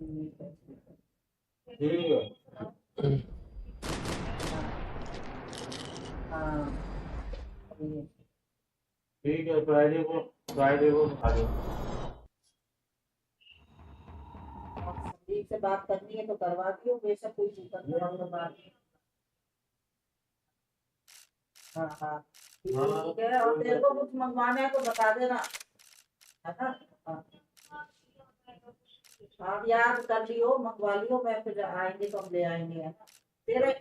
ठीक है। हाँ ठीक है, फ्राइडे को खा लो। संदीप से बात करनी है तो करवा दियो, बेशक कोई दिक्कत नहीं है बात। हाँ हाँ ठीक है, और तेरे को कुछ मंगवाना है तो बता देना, है ना। हाँ आप याद कर लियो, मंगवा लियो, मैं फिर आएंगे तो हम ले आएंगे, है ना तेरे।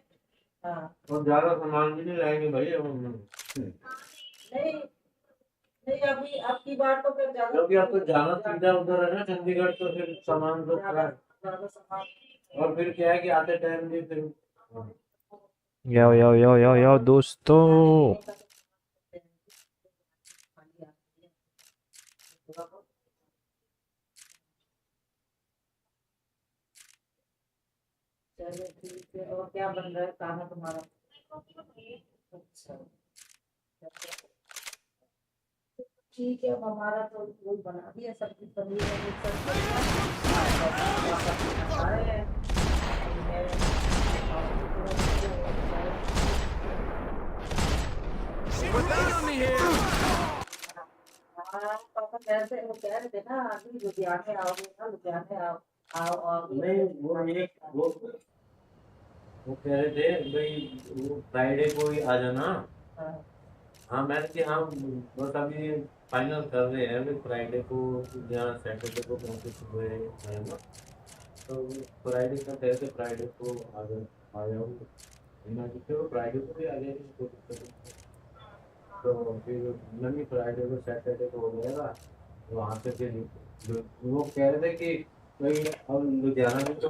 हाँ और ज्यादा सामान भी नहीं लाएंगे भाई हम। नहीं नहीं, अभी अब की बार तो फिर ज्यादा, क्योंकि आपको जाना सीधा उधर है ना चंडीगढ़, तो फिर सामान तो ज्यादा सामान। और फिर क्या है कि आते टाइम भी फिर यो यो यो यो यो दोस्तों, चलिए ठीक है, और क्या बन रहा है खाना तुम्हारा? अच्छा ठीक है, अब हमारा तो वो बना दिया, सब्जी पनीर है, मिक्सर खाए हैं। अभी मैं आऊंगी हाँ पापा कहते, वो कह रहे थे ना अभी लुधियाने आओगे ना, लुधियाने आओ आओ आओ। नहीं, वो कह रहे थे भाई वो फ्राइडे को ही आ जाना। हाँ मैंने कि हाँ बस अभी फाइनल कर रहे हैं अभी फ्राइडे को या सैटरडे को पहुंचे सुबह आएगा, तो फ्राइडे का कहते फ्राइडे को आ जाऊँ। तो फ्राइडे को भी आ जाएगी, कोई दिक्कत नहीं। तो फिर नहीं फ्राइडे को सैटरडे को हो जाएगा, वहाँ से फिर वो कह रहे थे कि भाई अब लुधियाना में तो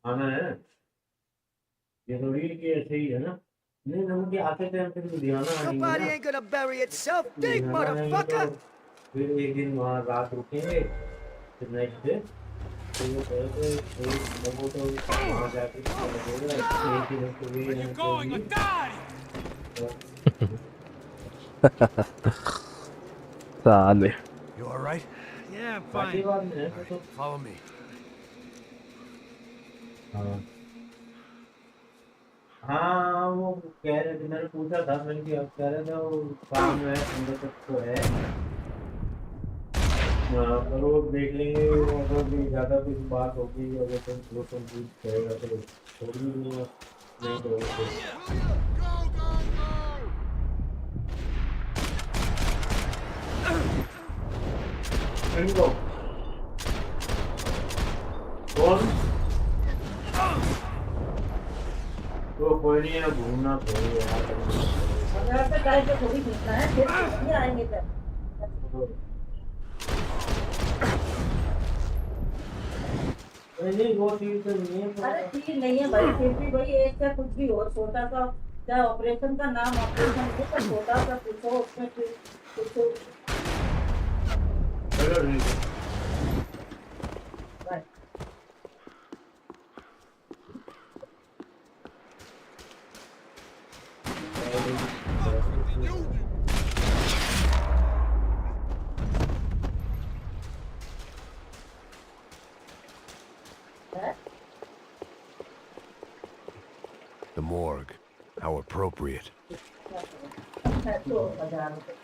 आना है, जनवरी की ऐसे ही है ना। नहीं हम कि आते टाइम फिर लुधियाना आएंगे ना, लुधियाना आएंगे तो फिर एक दिन वहाँ रात रुकेंगे, फिर नेक्स्ट डे फिर वो कह रहे थे लोगों तो वहाँ जाके एक दिन तो भी साले You all right? Yeah, I'm बाकी fine. बात नहीं है तो। Follow me. हाँ हाँ वो कह रहे थे, मैंने पूछा था, मैंने कि अब कह रहे थे वो काम है अंदर तक तो है। हाँ पर वो देख लेंगे, अगर भी ज़्यादा कुछ बात होगी अगर तो वो तो कुछ करेगा तो छोड़ भी दूंगा, नहीं तो इनको कौन तो कोई नहीं है, घूमना थोड़ी है अगर पे टाइम पे थोड़ी घूमना है, फिर नहीं आएंगे तब। नहीं वो चीज़ तो नहीं है। अरे ठीक नहीं है भाई, फिर भी भाई एक का कुछ भी हो, छोटा सा चाहे ऑपरेशन का नाम ऑपरेशन हो, तो छोटा सा कुछ हो उसमें फिर कुछ चलो ठीक है। भाई The morgue. How appropriate. तो 1000 रुपए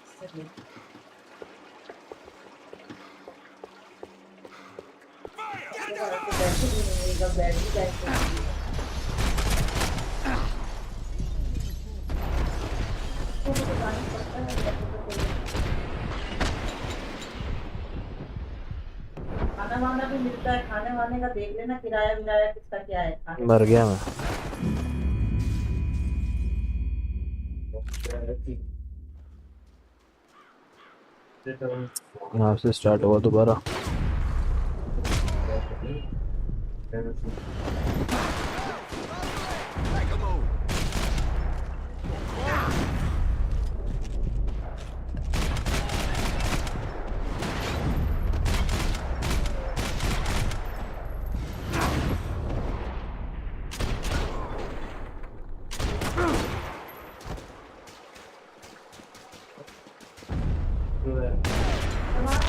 खाना वाना भी मिलता है, खाने वाने का देख लेना, किराया विराया किसका क्या है खाने मर गया मैं। यहाँ से स्टार्ट हुआ दोबारा।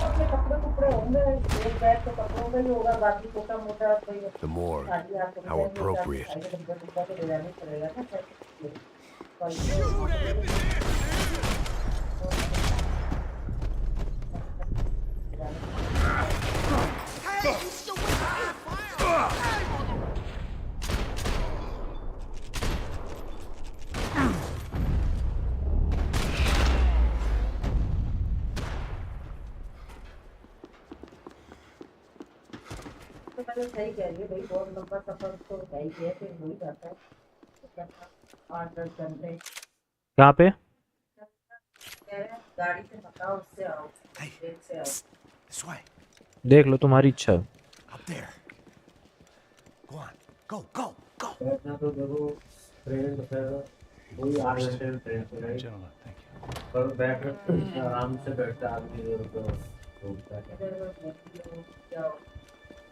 अपने कपड़े कुपड़े होंगे, एक बैग तो कपड़े हो गई होगा बाकी छोटा मोटा कोई The morgue. शादी आपको How बताएंगे appropriate. आगे डब्बा डब्बा तो ले जाना ही पड़ेगा ना सर तो मैंने सही कह रही है भाई बहुत लंबा सफर तो है ही है फिर हो ही जाता है 8-10 घंटे कहाँ पे? कह रहे हैं गाड़ी से बताओ उससे आओ Hey, ट्रेन से आओ this way. देख लो तुम्हारी इच्छा। Up there. Go on. Go, go, go. बैठना तो देखो ट्रेन फिर वही 8 घंटे में ट्रेन से राइट Gentlemen, thank you. पर बैठ आराम से बैठता आदमी इधर उधर घूमता है। इधर उधर घूमते हो, जाओ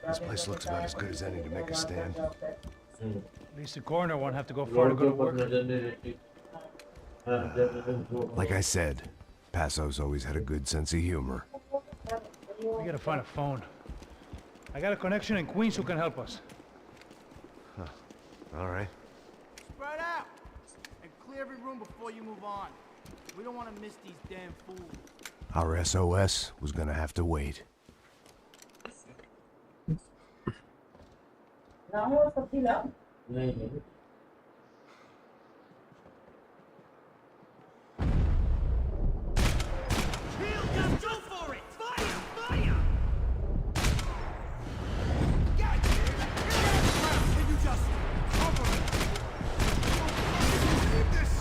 This place looks about as good as any to make a stand. At least the coroner won't have to go far road to के go to ऊपर work. नजर नहीं रहती। हाँ, जब Like I said, Paso's always had a good sense of humor. We gotta find a phone. I got a connection in Queens who can help us. All right. Spread out and clear every room before you move on. We don't want to miss these damn fools. Our SOS was gonna have to wait. लाओ और सब्जी लाओ नहीं नहीं Go for it! Fire! Fire! Can you just cover it? Leave this!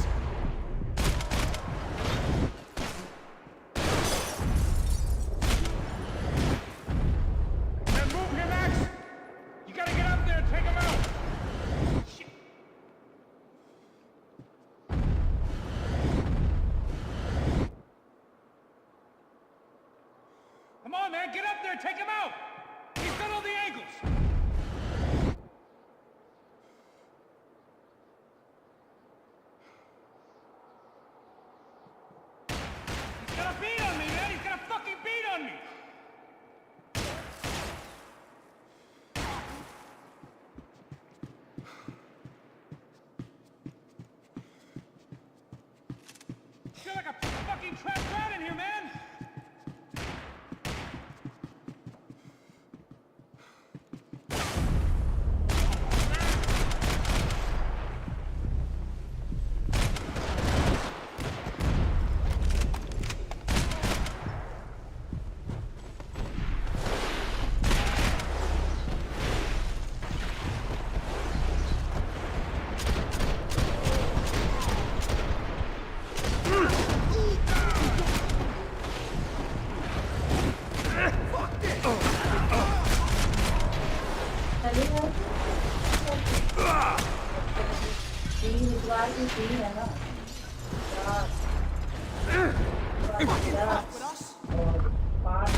Now move him, Max! You gotta get up there and take him out! Shit. Come on, man, get up there, take him out! He's got all the angles! He's got a beat on me, man! He's got a fucking beat on me! Feel like a fucking trapped rat in here, man! चलिए तीन इस बार की तीन है ना चार और 5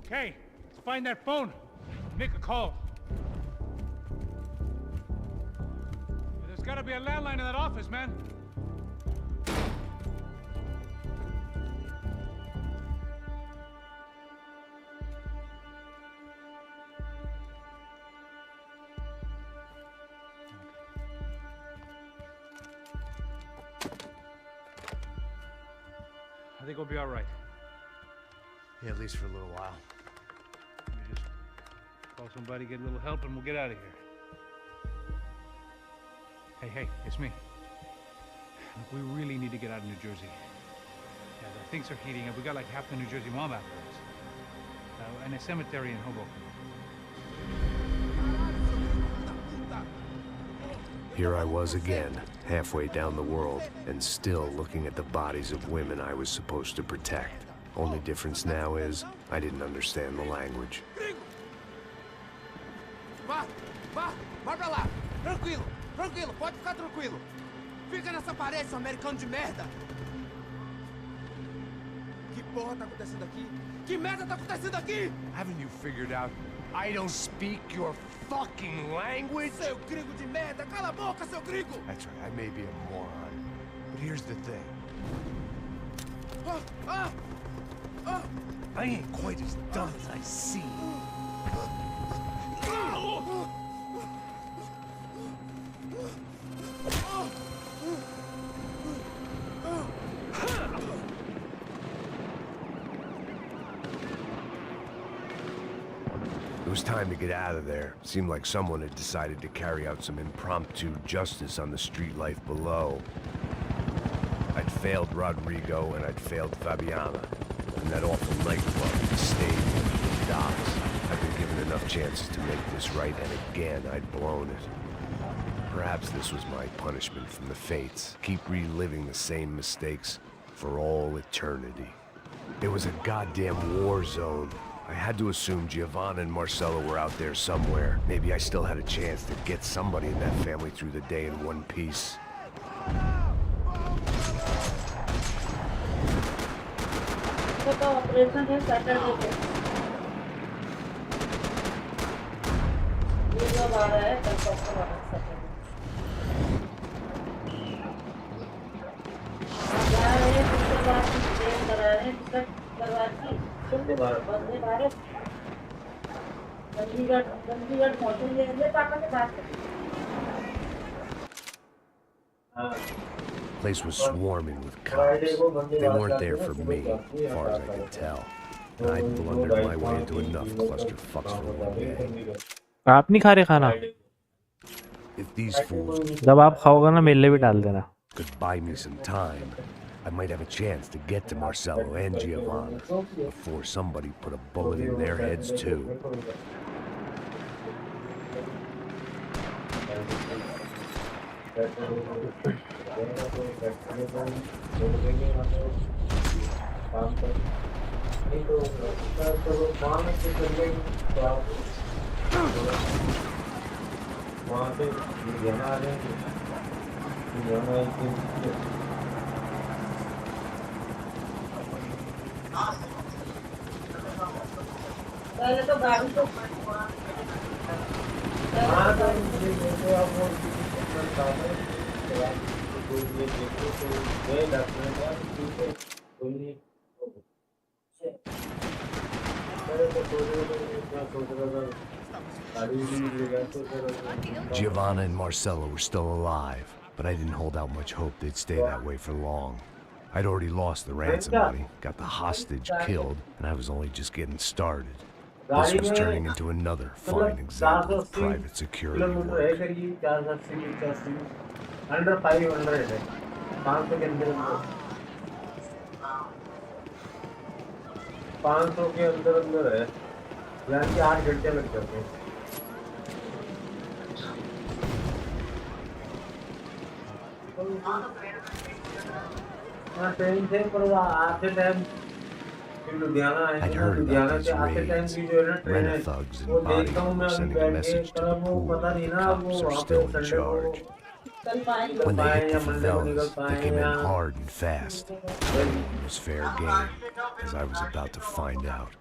Okay, let's find that phone. Make a call. There's gotta be a landline in that office, man. I think we'll be all right. Yeah, at least for a little while. Let me just call somebody, get a little help, and we'll get out of here. Hey, it's me. Look, we really need to get out of New Jersey. Yeah, things are heating up. We got like half the New Jersey mob after us. And a cemetery in Hoboken. Here I was again, halfway down the world, and still looking at the bodies of women I was supposed to protect. Only difference now is, I didn't understand the language. Vá pra lá! Tranquilo, pode ficar tranquilo! Fica nessa parede, seu americano de merda! Que porra tá acontecendo aqui? Que merda tá acontecendo aqui? Haven't you figured out? I don't speak your fucking language? Seu gringo de merda! Cala a boca, seu gringo! That's right, I may be a moron. But here's the thing. I ain't quite as dumb as I seem. It was time to get out of there. Seemed like someone had decided to carry out some impromptu justice on the street life below. I'd failed Rodrigo and I'd failed Fabiana. And that awful nightclub, the stadium, the docks. I'd been given enough chances to make this right, and again I'd blown it. Perhaps this was my punishment from the fates. Keep reliving the same mistakes for all eternity. It was a goddamn war zone. I had to assume Giovanna and Marcelo were out there somewhere. Maybe I still had a chance to get somebody in that family through the day in one piece. तो operation है Saturday को। ये जब आ रहा है कल परसों आ रहा है सैटरडे। जा रहे हैं शुक्रवार की ट्रेन करा रहे हैं टिकट करवा की वंदे भारत चंडीगढ़ पहुंचेंगे ये पापा से बात करें। The place was swarming with cops. They weren't there for me, as far as I could tell. And I blundered my way into enough clusterfucks for one day. आप नहीं खा रहे खाना? If these fools जब आप खाओगे ना मेले भी डाल देना। could buy me some time, I might have a chance to get to Marcelo and Giovanna before somebody put a bullet in their heads too. पहले तो गाड़ी को Giovanna and Marcelo were still alive, but I didn't hold out much hope they'd stay that way for long. I'd already lost the ransom money, got the hostage killed, and I was only just getting started. This was turning into another fine example of private security work. Under 500 है 500 के अंदर 500 के अंदर है यानी कि 8 घंटे लग जाते हैं ट्रेन से पर आते time I'd heard about these raids. Rena thugs and bodyguards were sending a message to the pool that the cops are still in charge. When they hit the favelas, they came in hard and fast. Everyone was fair game, as I was about to find out.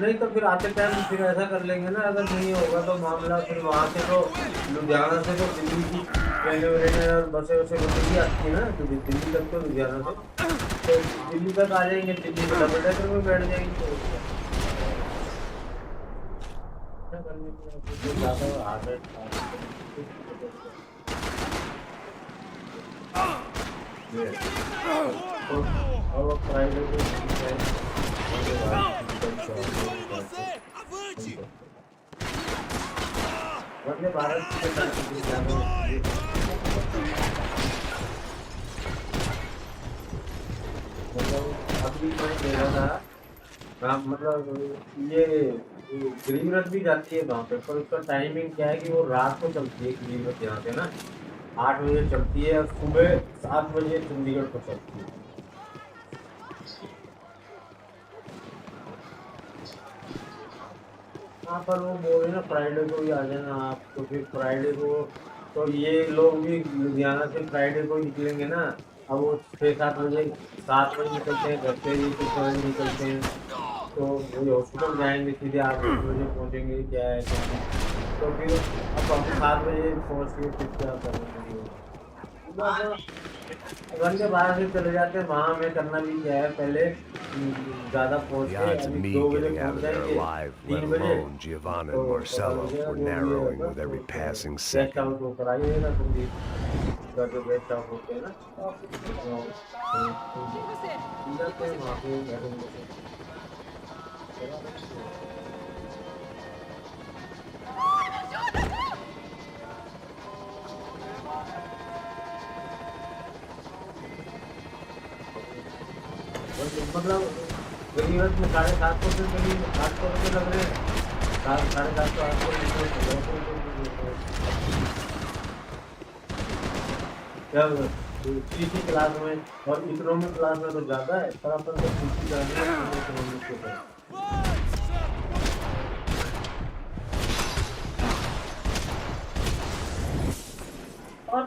नहीं तो फिर आते time फिर ऐसा कर लेंगे ना अगर नहीं होगा तो मामला फिर वहाँ से तो लुधियाना से तो दिल्ली की ट्रेनें और बसें दिल्ली आती है ना तो दिल्ली तक तो लुधियाना से तो दिल्ली तक आ जाएंगे दिल्ली में डबल डेकर में बैठ जाएंगे और फ्राइडे को Avante! वंदे भारत के साथ अभी मैं कह रहा था मतलब ये गरीब रथ भी जाती है वहाँ पे पर उसका टाइमिंग क्या है कि वो रात को चलती है गरीब रथ यहाँ से ना 8 बजे चलती है और सुबह 7 बजे चंडीगढ़ को चलती है हाँ पर वो बोल रहे ना फ्राइडे को ही आ जाना आप तो फिर फ्राइडे को तो ये लोग भी लुधियाना से फ्राइडे को निकलेंगे ना अब वो 6-7 बजे 7 बजे निकलते हैं घर से ही 6 बजे निकलते हैं तो वही हॉस्पिटल जाएंगे सीधे 8 बजे पहुंचेंगे क्या है क्या नहीं। तो फिर अब हम 7 बजे पहुंच के फिर क्या करेंगे। वंदे भारत से चले जाते हैं वहां हमें करना भी क्या है पहले ज्यादा पहुंच The के odds of अभी me 2 बजे getting out पहुंच of there जाएंगे alive, let 3 बजे alone Giovanna तो and पता Marcello, लगेगा were जो भी narrowing है with every passing guest second. House वो कराइएगा संदीप का जो गेस्ट हाउस होते हैं ना जाते हैं वहाँ पे मतलब गरीबत में 750 से करीब 800 रुपये लग रहे हैं 750 800 तीसरी क्लास में और इकोनॉमिक क्लास में तो ज़्यादा है पर अपन तो तीसरी क्लास में इकोनॉमिक के ऊपर और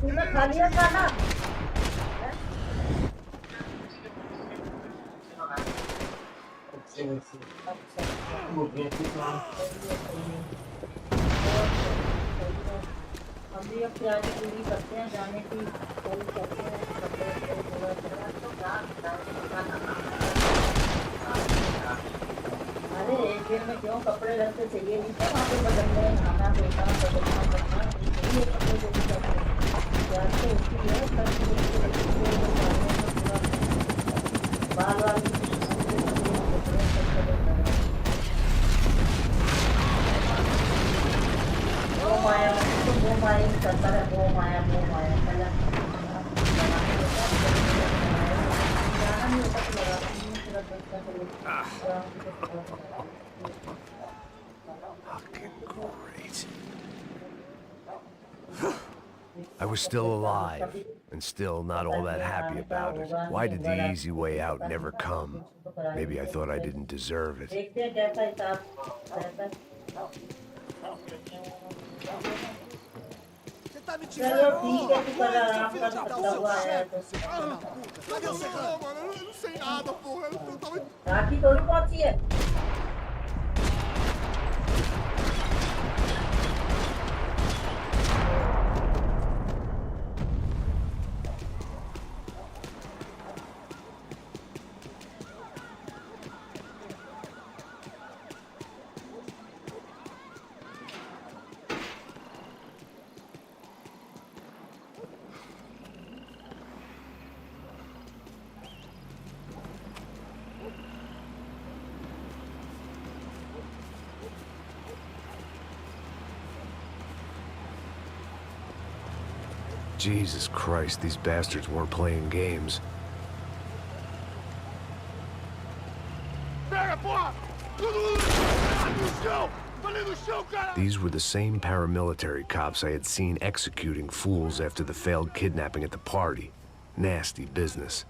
तूने खा लिया खाना? हम भी अब तैयारी पूरी करते हैं जाने की कोशिश करते हैं अरे एक दिन में क्यों कपड़े रखते चाहिए नहीं थे वहाँ पे बदलने खाना धोना बदलना करना यही कपड़े जो भी करते हैं तैयारी तो होती है बाल वाल वो माया वो माया करता है वो माया पहले जाना नहीं होता तो लगा सिर्फ देखना चाहिए Fucking great. I was still alive, and still not all that happy about it. Why did the easy way out never come? Maybe I thought I didn't deserve it. देखते हैं कैसा हिसाब रहता है Você tá me चलो tirando? ठीक है तू कर आराम कर Dá सकता o seu हुआ है chefe, तो seu filho da puta. Cadê o serrano? Mano, eu não sei nada, porra. Eu tava... राखी थोड़ी पहुंची है Jesus Christ, these bastards weren't playing games. Pega, porra! No chão! Falei no chão, cara! These were the same paramilitary cops I had seen executing fools after the failed kidnapping at the party. Nasty business.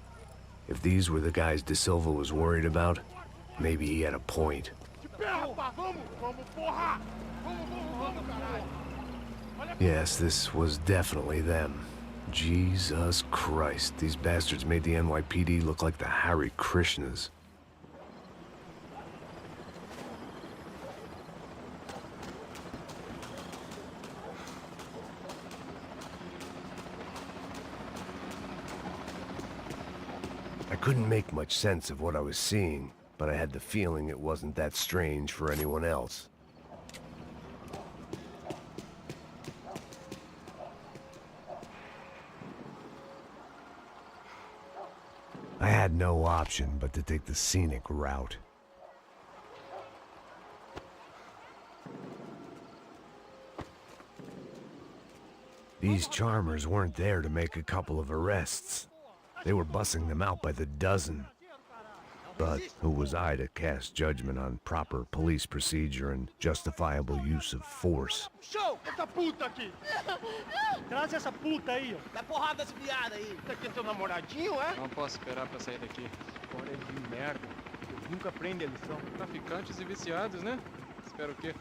If these were the guys De Silva was worried about, maybe he had a point. Yes, this was definitely them. Jesus Christ, these bastards made the NYPD look like the Hare Krishnas. I couldn't make much sense of what I was seeing, but I had the feeling it wasn't that strange for anyone else. I had no option but to take the scenic route. These charmers weren't there to make a couple of arrests. They were bussing them out by the dozen. But who was I to cast judgment on proper police procedure and justifiable use of force? Show! Essa puta aqui! Traz essa puta aí, ó. Dá porrada esse viado aí! Isso aqui é seu namoradinho, é? Não posso esperar pra sair daqui. História de merda. Eles nunca aprendem a lição. Traficantes e viciados, né? Espero o quê?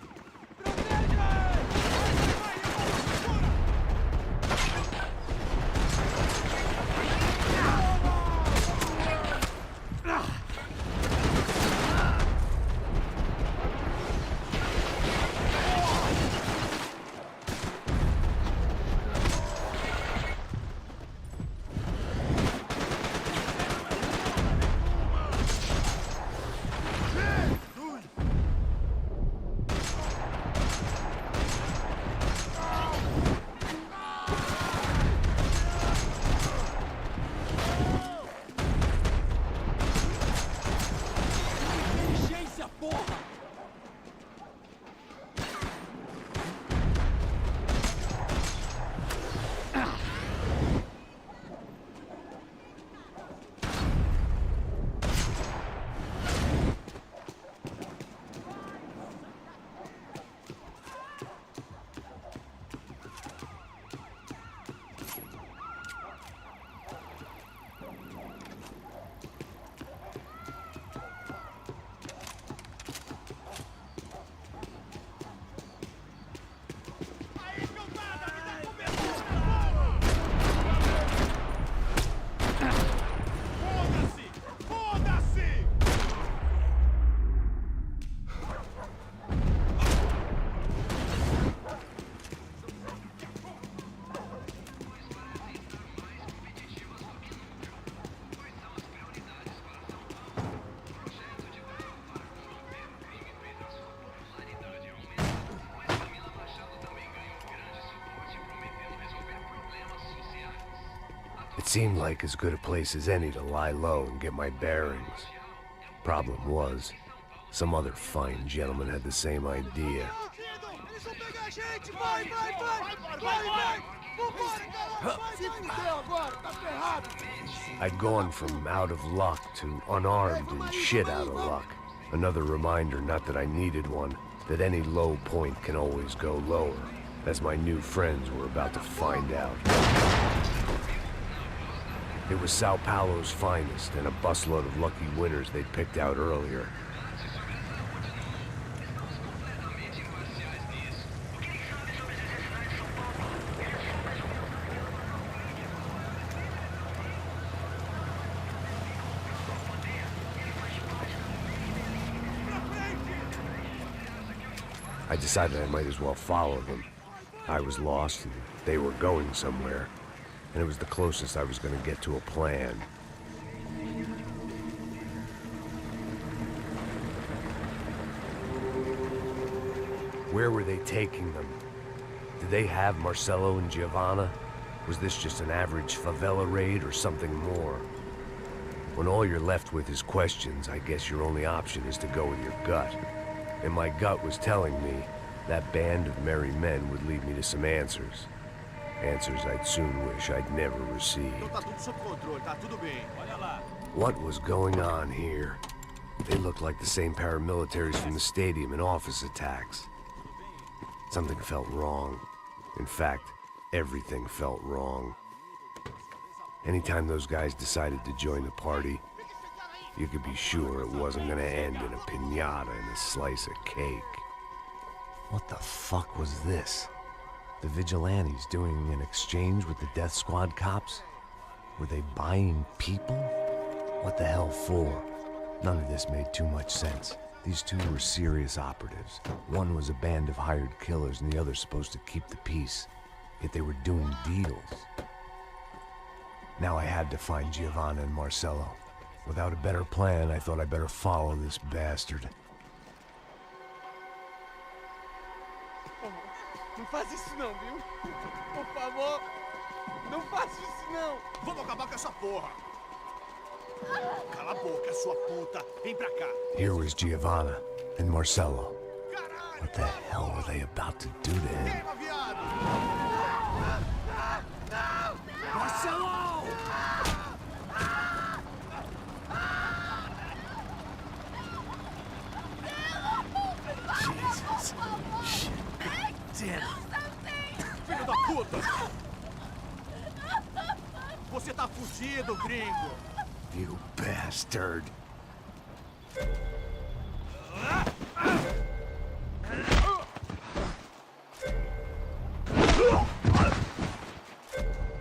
It seemed like as good a place as any to lie low and get my bearings. Problem was, some other fine gentleman had the same idea. Eles vão pegar a gente! Vai, vai, vai! Vai, vai! Vambora, galera! Se fudeu agora, tá ferrado! I'd gone from out of luck to unarmed and shit out of luck. Another reminder, not that I needed one, that any low point can always go lower, as my new friends were about to find out. It was Sao Paulo's finest and a busload of lucky winners they'd picked out earlier. I decided I might as well follow them. I was lost and they were going somewhere, and it was the closest I was going to get to a plan. Where were they taking them? Did they have Marcelo and Giovanna? Was this just an average favela raid or something more? When all you're left with is questions, I guess your only option is to go with your gut. And my gut was telling me that band of merry men would lead me to some answers. Answers I'd soon wish I'd never received. Tá tudo sob controle, tá tudo bem. Olha lá. What was going on here? They looked like the same paramilitaries from the stadium in office attacks. Something felt wrong. In fact, everything felt wrong. Anytime those guys decided to join the party, you could be sure it wasn't gonna end in a piñata and a slice of cake. What the fuck was this? The vigilantes doing an exchange with the death squad cops? Were they buying people? What the hell for? None of this made too much sense. These two were serious operatives. One was a band of hired killers and the other supposed to keep the peace. Yet they were doing deals. Now I had to find Giovanna and Marcelo. Without a better plan, I thought I'd better follow this bastard. Não faz isso não, viu? Por favor, não faça isso não. Vamos acabar com essa porra. Cala a boca, sua puta. Vem pra cá. Here was Giovanna and Marcelo. What the hell were they about to do to him? Queima, viado. Marcelo! Jesus. Shit. Damn. Filho da puta! Você tá fugido, gringo! You bastard.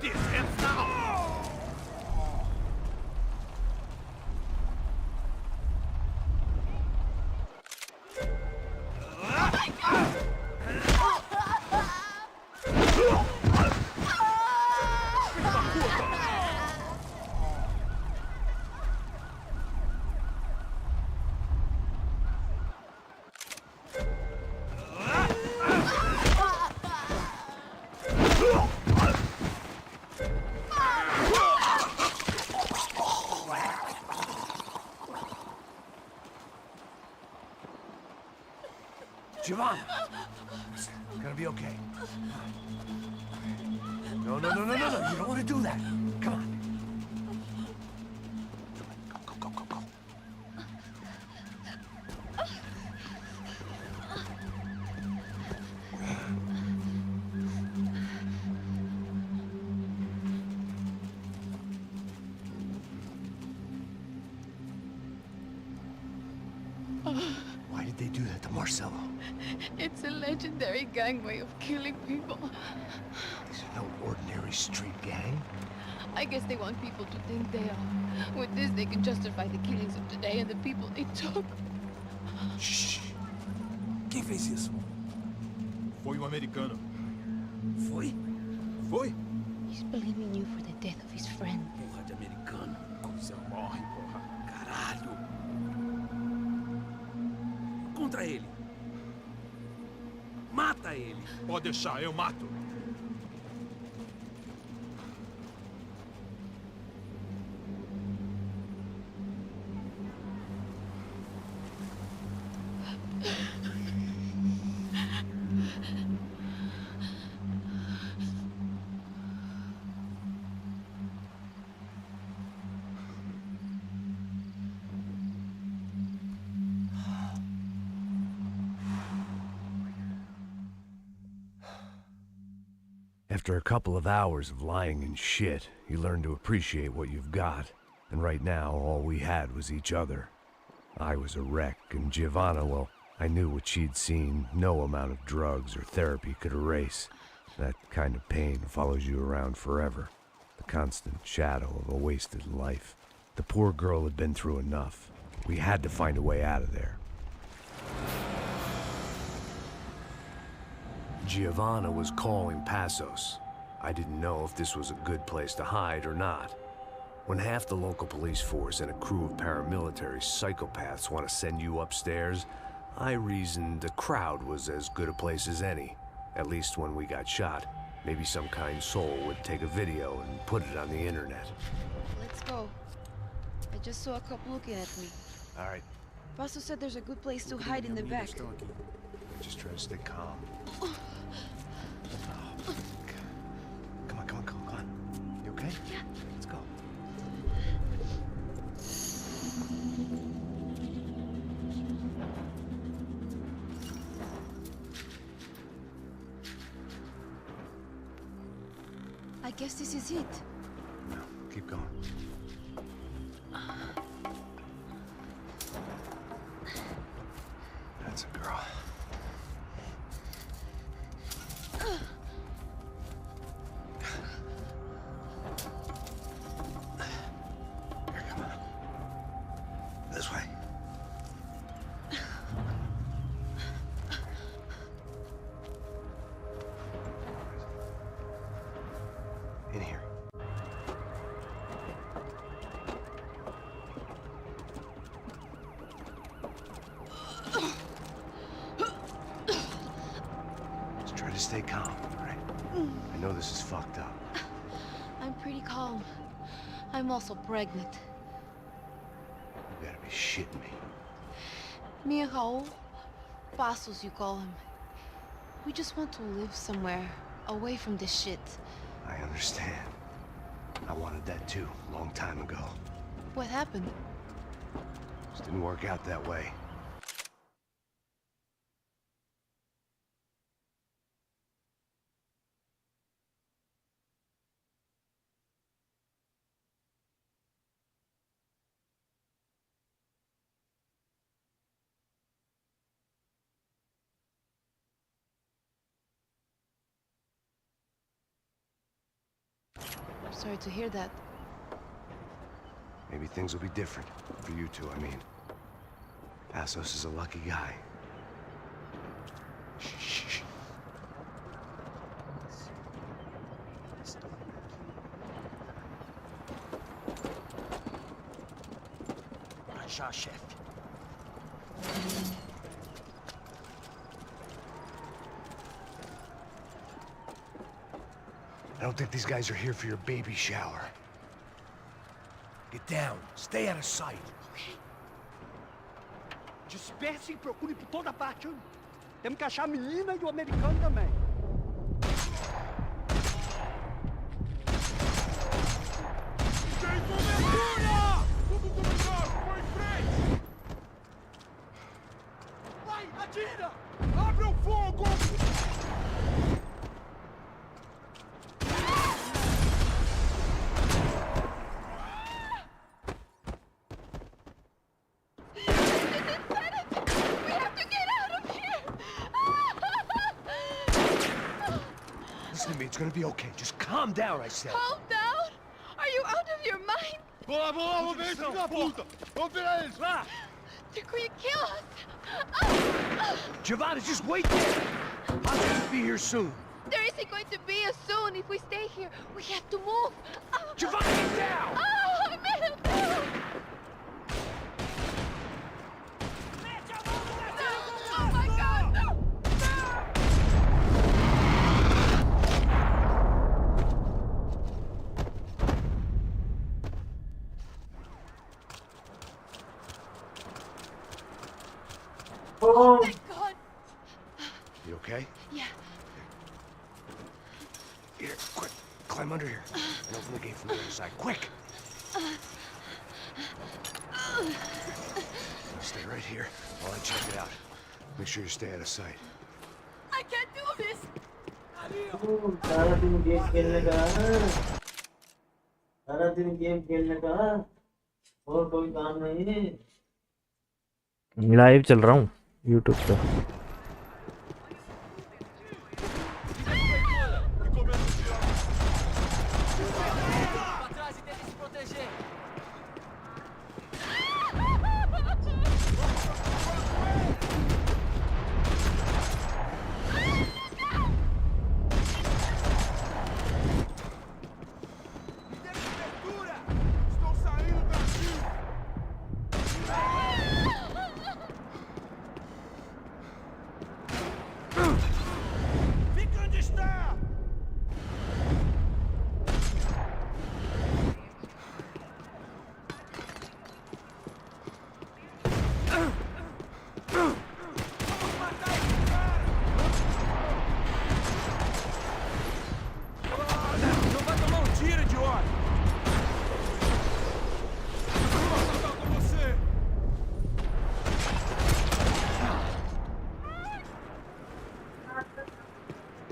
These hands now! Giovanna! It's gonna be okay. No. You don't want to do that. Come on. Go. Why did they do that to Marcelo? It's a legendary gang way of killing people. These are no ordinary street gang. I guess they want people to think they are. With this, they can justify the killings of today and the people they took. Shh. Quem fez isso? Foi um americano. Foi? Foi? He's blaming you for the death of his friend. Porra de americano. Coisa morre, porra. Caralho. Contra ele. Mata ele. Pode deixar, eu mato. After a couple of hours of lying in shit, you learn to appreciate what you've got. And right now, all we had was each other. I was a wreck, and Giovanna, well, I knew what she'd seen no amount of drugs or therapy could erase. That kind of pain follows you around forever. The constant shadow of a wasted life. The poor girl had been through enough. We had to find a way out of there. Giovanna was calling Passos. I didn't know if this was a good place to hide or not. When half the local police force and a crew of paramilitary psychopaths want to send you upstairs, I reasoned the crowd was as good a place as any. At least when we got shot, maybe some kind soul would take a video and put it on the internet. Let's go. I just saw a couple looking at me. All right, Passos said there's a good place to hide in the back. just try to stay calm. Come on. You okay? Yeah. Let's go. I guess this is it. No, keep going. That's a girl. Here, come on. This way. In here. Just try to stay calm, all right? I know this is fucked up. I'm pretty calm. I'm also pregnant. You gotta be shitting me. Me and Raul, Passos you call him. We just want to live somewhere, away from this shit. I understand. I wanted that too, a long time ago. What happened? Just didn't work out that way. I'm sorry to hear that. Maybe things will be different. For you two, I mean. Passos is a lucky guy. Shh. Aajao, chef. I don't think these guys are here for your baby shower. Get down. Stay out of sight. Okay. Disperse e procure por toda parte. Temos que achar a menina e o americano também. Tem cobertura! Vamos dominar! Foi em frente! Vai, atira! Abre o fogo! We have to get out of here! Listen to me, it's gonna be okay. Just calm down, I said. Calm down? Are you out of your mind? Vamos ver esse filho da puta! Vamos pegar eles, lá! They're going to kill us! Giovanna, just wait there! I'll be here soon. There isn't going to be a soon if we stay here. We have to move. Giovanna, get down! Man, no! Oh my God, no! Oh, Thank God. You okay? Yeah. Here, quick. Climb under here. And open the gate from the other side. Quick! Stay right here while I check it out. Make sure you stay out of sight. I can't do this. सारा दिन game खेलने का, सारा दिन game खेलने का और कोई काम नहीं है। लाइव चल रहा हूँ यूट्यूब पे।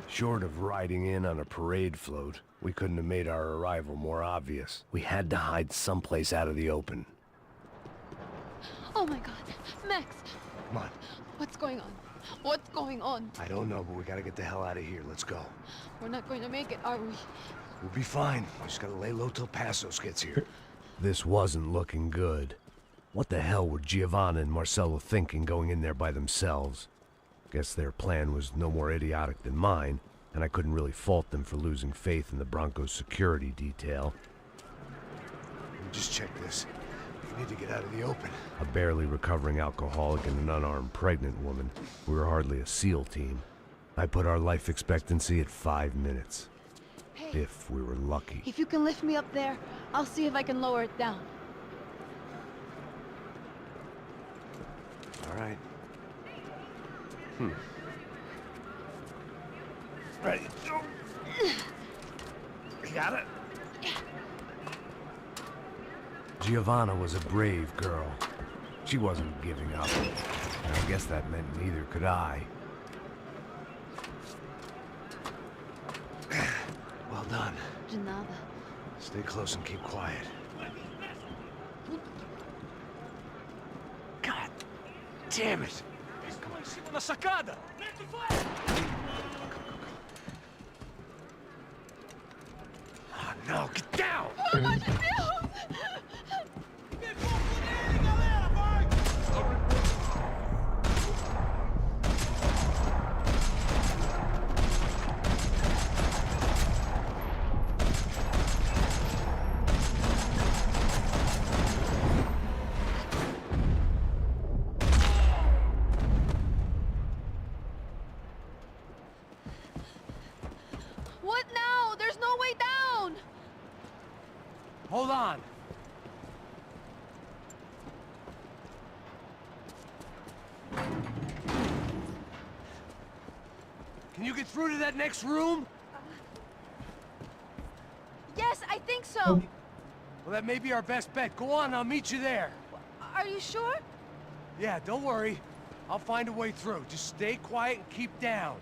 Short of riding in on a parade float, we couldn't have made our arrival more obvious. We had to hide someplace out of the open. Oh my god. Max, Come on. what's going on? What's going on? I don't know, but we gotta get the hell out of here. Let's go. We're not going to make it, are we? We'll be fine. We just gotta lay low till Passos gets here. This wasn't looking good. What the hell were Giovanna and Marcello thinking going in there by themselves? Guess their plan was no more idiotic than mine, and I couldn't really fault them for losing faith in the Broncos' security detail. Just check this. We need to get out of the open. A barely recovering alcoholic and an unarmed pregnant woman. We were hardly a SEAL team. I put our life expectancy at 5 minutes. Hey, If we were lucky. if you can lift me up there, I'll see if I can lower it down. All right. Ready. You got it? Giovanna was a brave girl. She wasn't giving up. And I guess that meant neither could I. Well done. De nada. Stay close and keep quiet. God damn it! Em cima na sacada! Oh no, get down! Oh, meu Deus! What now? There's no way down! Hold on! Can you get through to that next room? Yes, I think so. Well, that may be our best bet. Go on, I'll meet you there. Are you sure? Yeah, don't worry. I'll find a way through. Just stay quiet and keep down.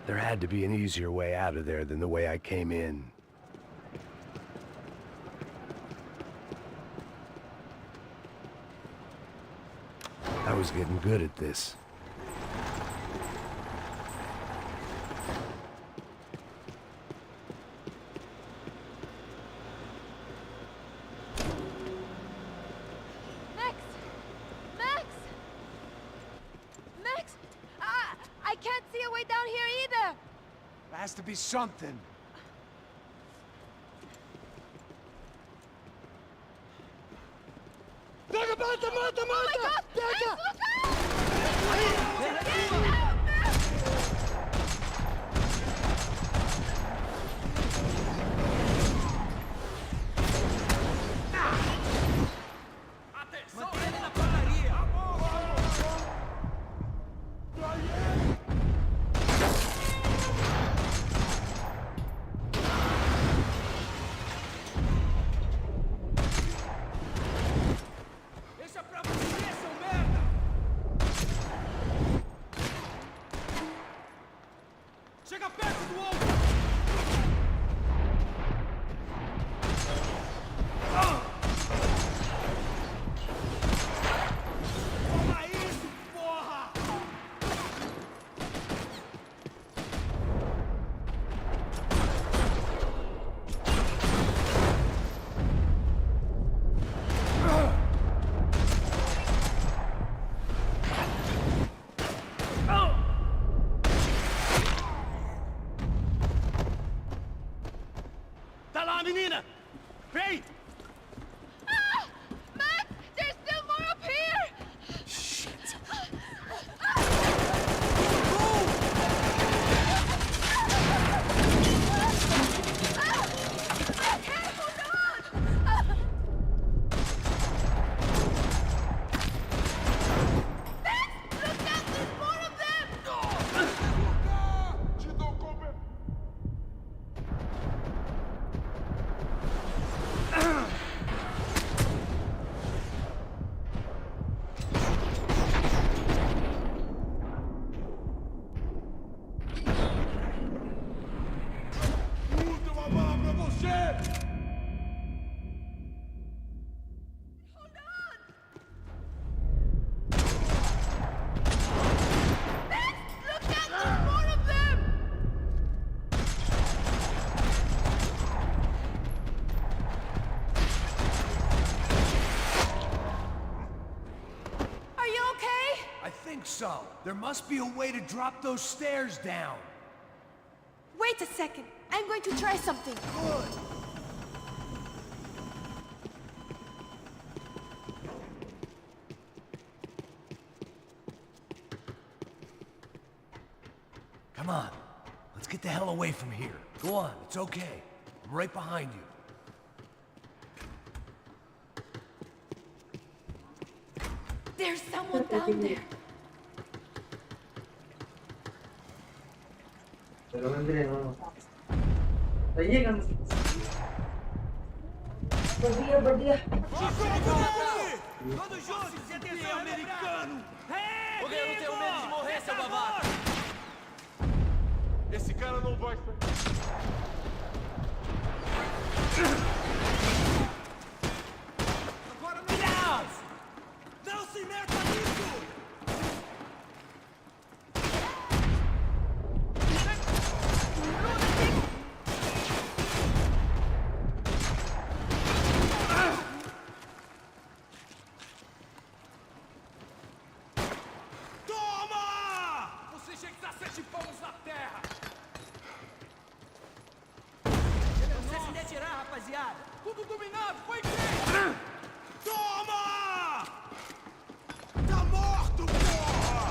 There had to be an easier way out of there than the way I came in. I was getting good at this. Max! Max! Max! I can't see a way down here either! There has to be something. Mata, mata, mata, mata! Pega! Atenção! Mantém ele na padaria! Payne! Max, there's still more up here! Shit! Última bala pra você! Are you okay? I think so. There must be a way to drop those stairs down. Wait a second. I'm going to try something. Good. Come on. Let's get the hell away from here. Go on, it's okay. I'm right behind you. There's someone down there. बढ़िया बढ़िया Todos juntos! Se atenção, americano! O garoto tem medo de morrer, seu babaca! Esse cara não vai sair. Agora não! Não se meta nisso! Toma! Você chega a 7 palmos na terra! Você se retirar, rapaziada! Tudo dominado! Foi quem? Toma! Tá morto, porra!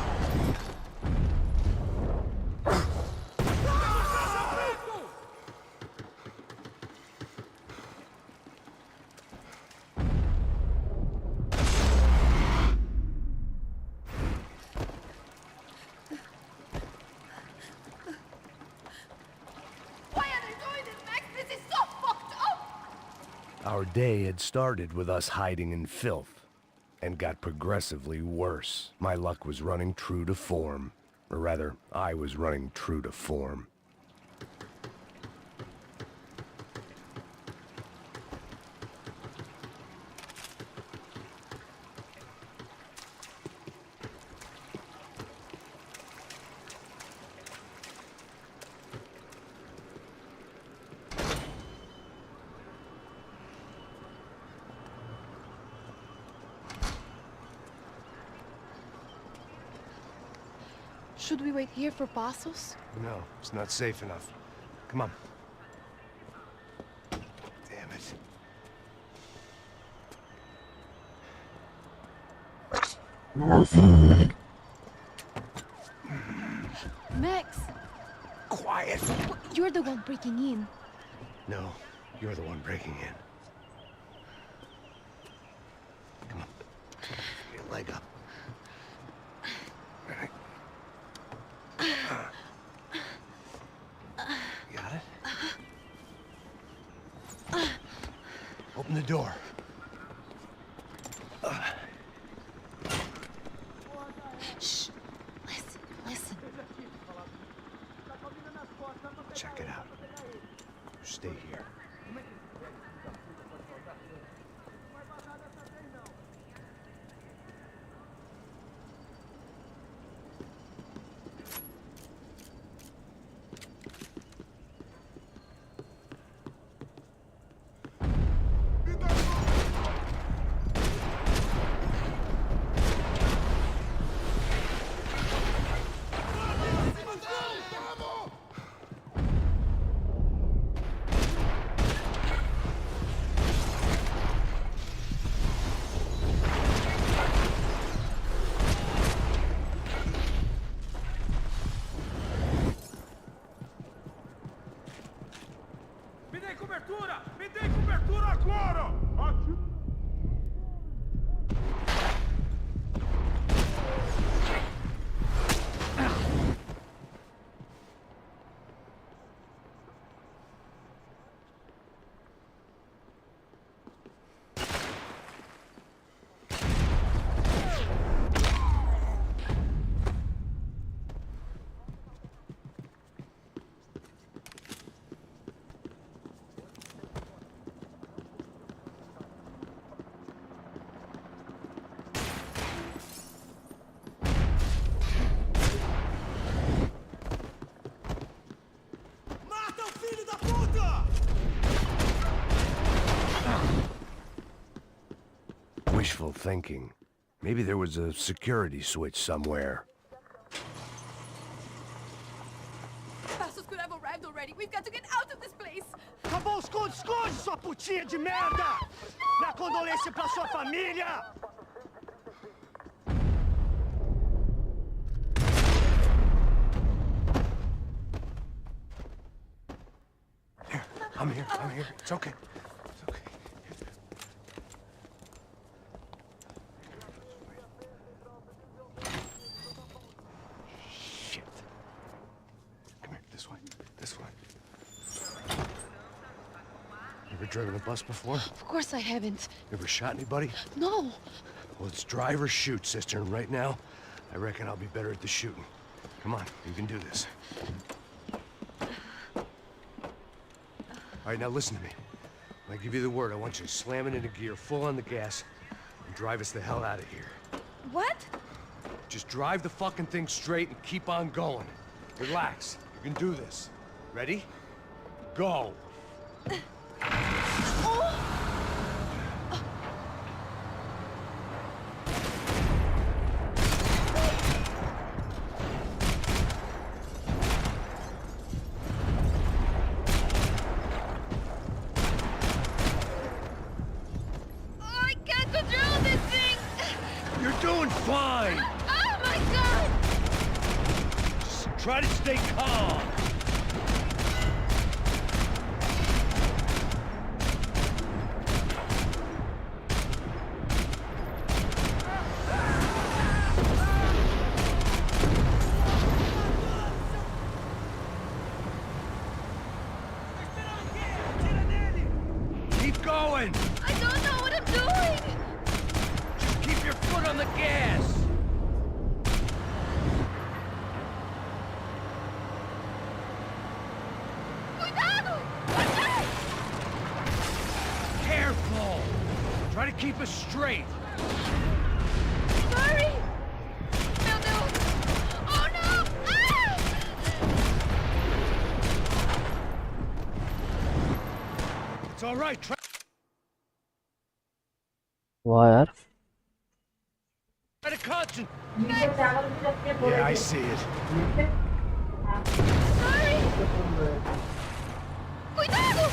Why are they doing this, Max? This is so fucked up! Our day had started with us hiding in filth, and got progressively worse. My luck was running true to form. Or rather, I was running true to form. Should we wait here for Passos? No, it's not safe enough. Come on. Damn it. Max! Quiet! You're the one breaking in. No, you're the one breaking in. Come on. Get your leg up. All right. Got it? Open the door. Shh. Listen, listen. Check it out. Stay here. Me dá thinking. Maybe there was a security switch somewhere. Passos could have arrived already. We've got to get out of this place. Tá bom, esconde, esconde, sua putinha de merda! Minha condolência pra sua família! Here, I'm here. It's okay. It's okay. Shit. Come here, this way. You ever driven a bus before? Of course I haven't. You ever shot anybody? No. Well, it's drive or shoot, sister, and right now, I reckon I'll be better at the shooting. Come on, you can do this. All right, now listen to me. When I give you the word, I want you to slam it into gear, full on the gas, and drive us the hell out of here. What? Just drive the fucking thing straight and keep on going. Relax. You can do this. Ready? Go. I can't control this thing. You're doing fine. Oh my god! Just try to stay calm. Keep going. I don't know what I'm doing. Just keep your foot on the gas. Cuidado! Careful. Try to keep us straight. Sorry. Meu Deus! Oh no! Ah! It's all right. Try वाह यार to concentrate. नीचे चावल भी रखे थोड़े Yeah, I से। see it. Sorry. Cuidado!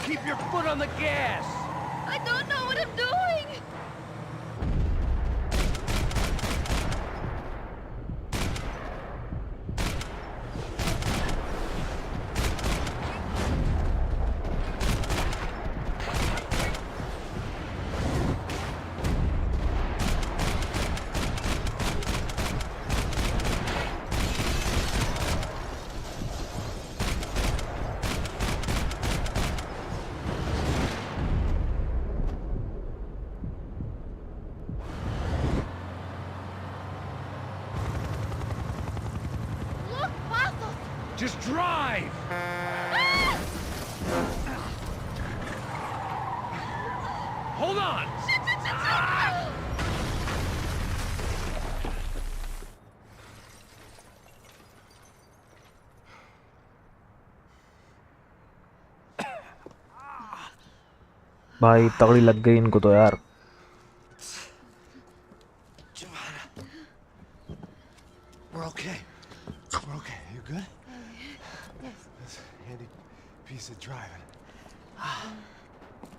Keep your foot on the gas. I don't know what I'm doing. Look, Passos! Just drive. Hold on. Shit, shit, shit, shit! भाई तगड़ी लग गई इनको तो यार We're okay. We're okay. You good? Yes. That's a handy piece of driving.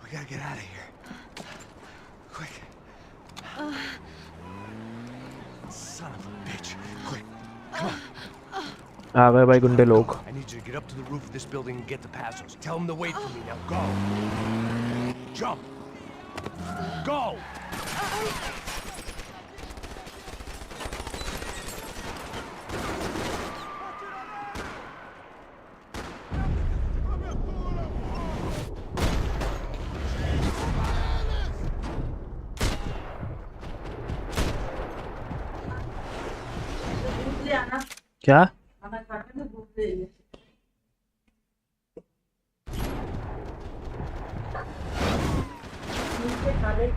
We gotta get out of here. Quick. Son of a bitch. Quick. Come on. आ गए भाई गुंडे लोग I need you to get up to the roof of this building and get the Passos. Tell them to wait for me. Now go. Jump. Go. दूध ले आना क्या खाना खाते में दूध ले आइए। नीचे खा ले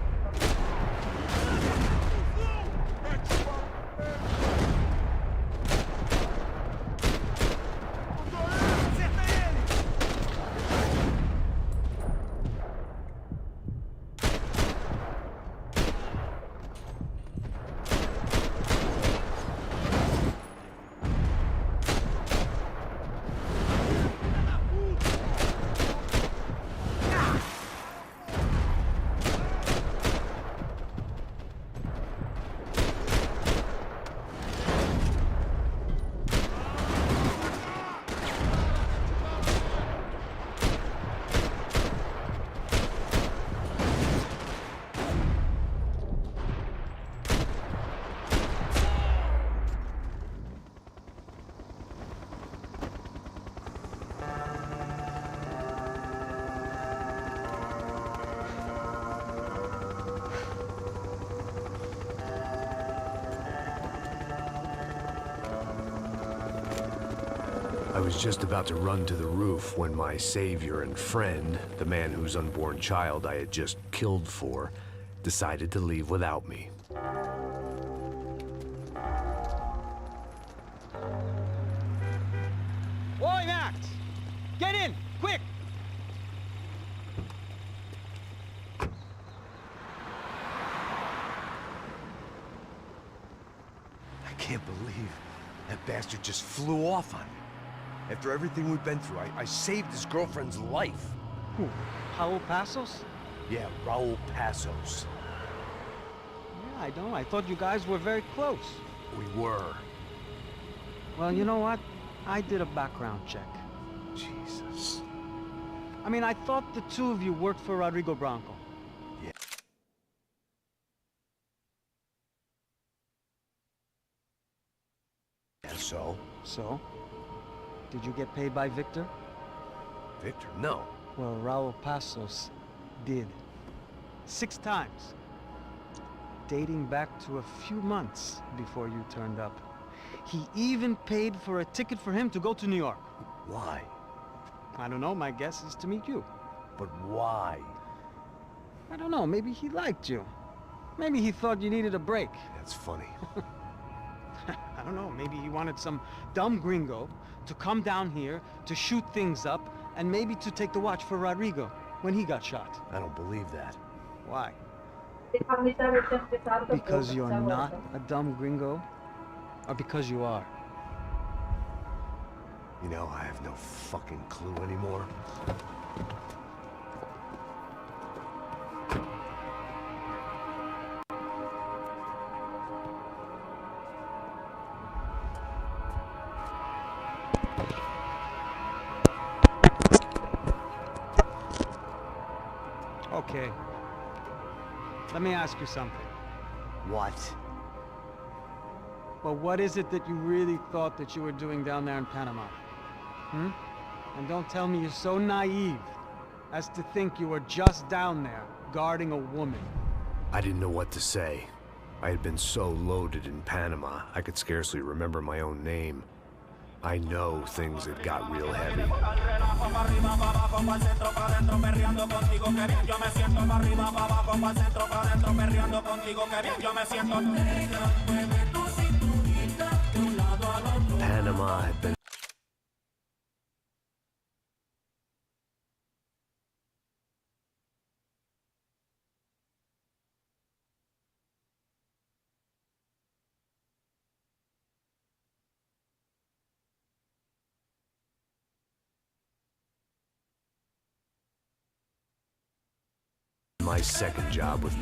I was just about to run to the roof when my savior and friend, the man whose unborn child I had just killed for, decided to leave without me. Oi, Max! Get in, quick! I can't believe that bastard just flew off on me. After everything we've been through, I saved his girlfriend's life. Who? Raul Passos? Yeah, Raul Passos. Yeah, I know. I thought you guys were very close. We were. Well, you know what? I did a background check. Jesus. I mean, I thought the two of you worked for Rodrigo Branco. Yeah, so? So? Did you get paid by Victor? Victor? No. Well, Raul Passos did. 6 times. Dating back to a few months before you turned up. He even paid for a ticket for him to go to New York. Why? I don't know, my guess is to meet you. But why? I don't know, maybe he liked you. Maybe he thought you needed a break. That's funny. I don't know, maybe he wanted some dumb gringo to come down here to shoot things up and maybe to take the watch for Rodrigo when he got shot. I don't believe that. Why? Because you're not a dumb gringo? Or because you are? You know, I have no fucking clue anymore. Okay. Let me ask you something. What? Well, what is it that you really thought that you were doing down there in Panama? Hmm? And don't tell me you're so naive as to think you were just down there guarding a woman. I didn't know what to say. I had been so loaded in Panama, I could scarcely remember my own name. I know things had got real heavy. Panama had been my second job with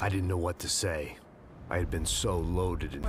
I didn't know what to say. I had been so loaded in...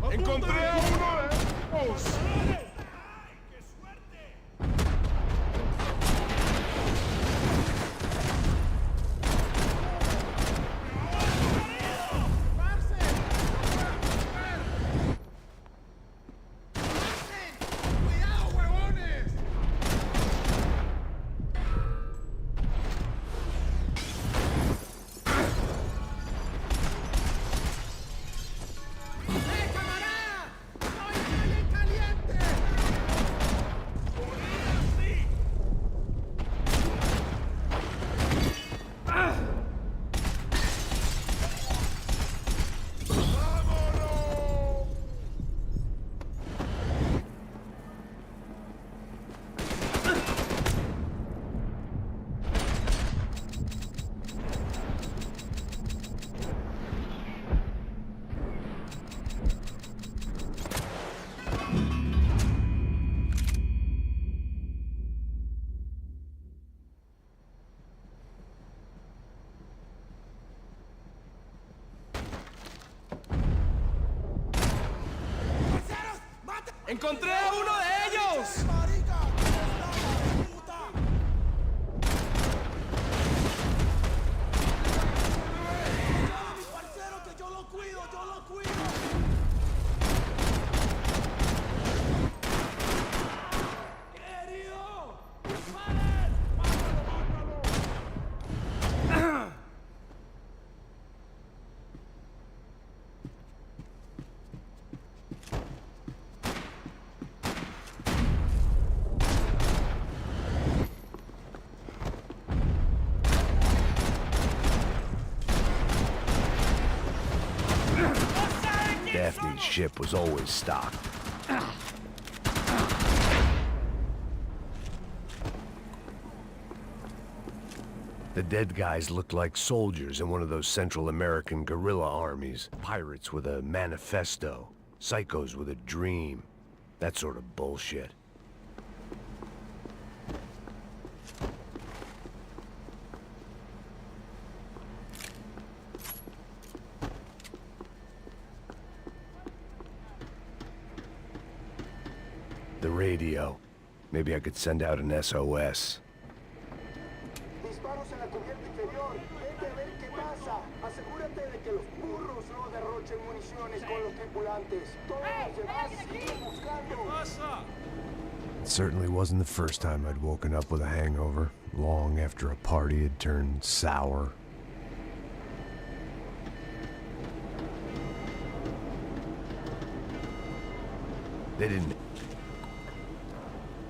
¡Encontré a uno de ellos! ¡Encontré a uno de ellos! Daphne's ship was always stocked. The dead guys looked like soldiers in one of those Central American guerrilla armies. Pirates with a manifesto. Psychos with a dream. That sort of bullshit. The radio. Maybe I could send out an SOS. Disparos en la cubierta inferior. Vete a ver qué pasa. Asegúrate de que los burros no derrochen municiones con los tripulantes. Todos los demás siguen buscando. It certainly wasn't the first time I'd woken up with a hangover, long after a party had turned sour. They didn't...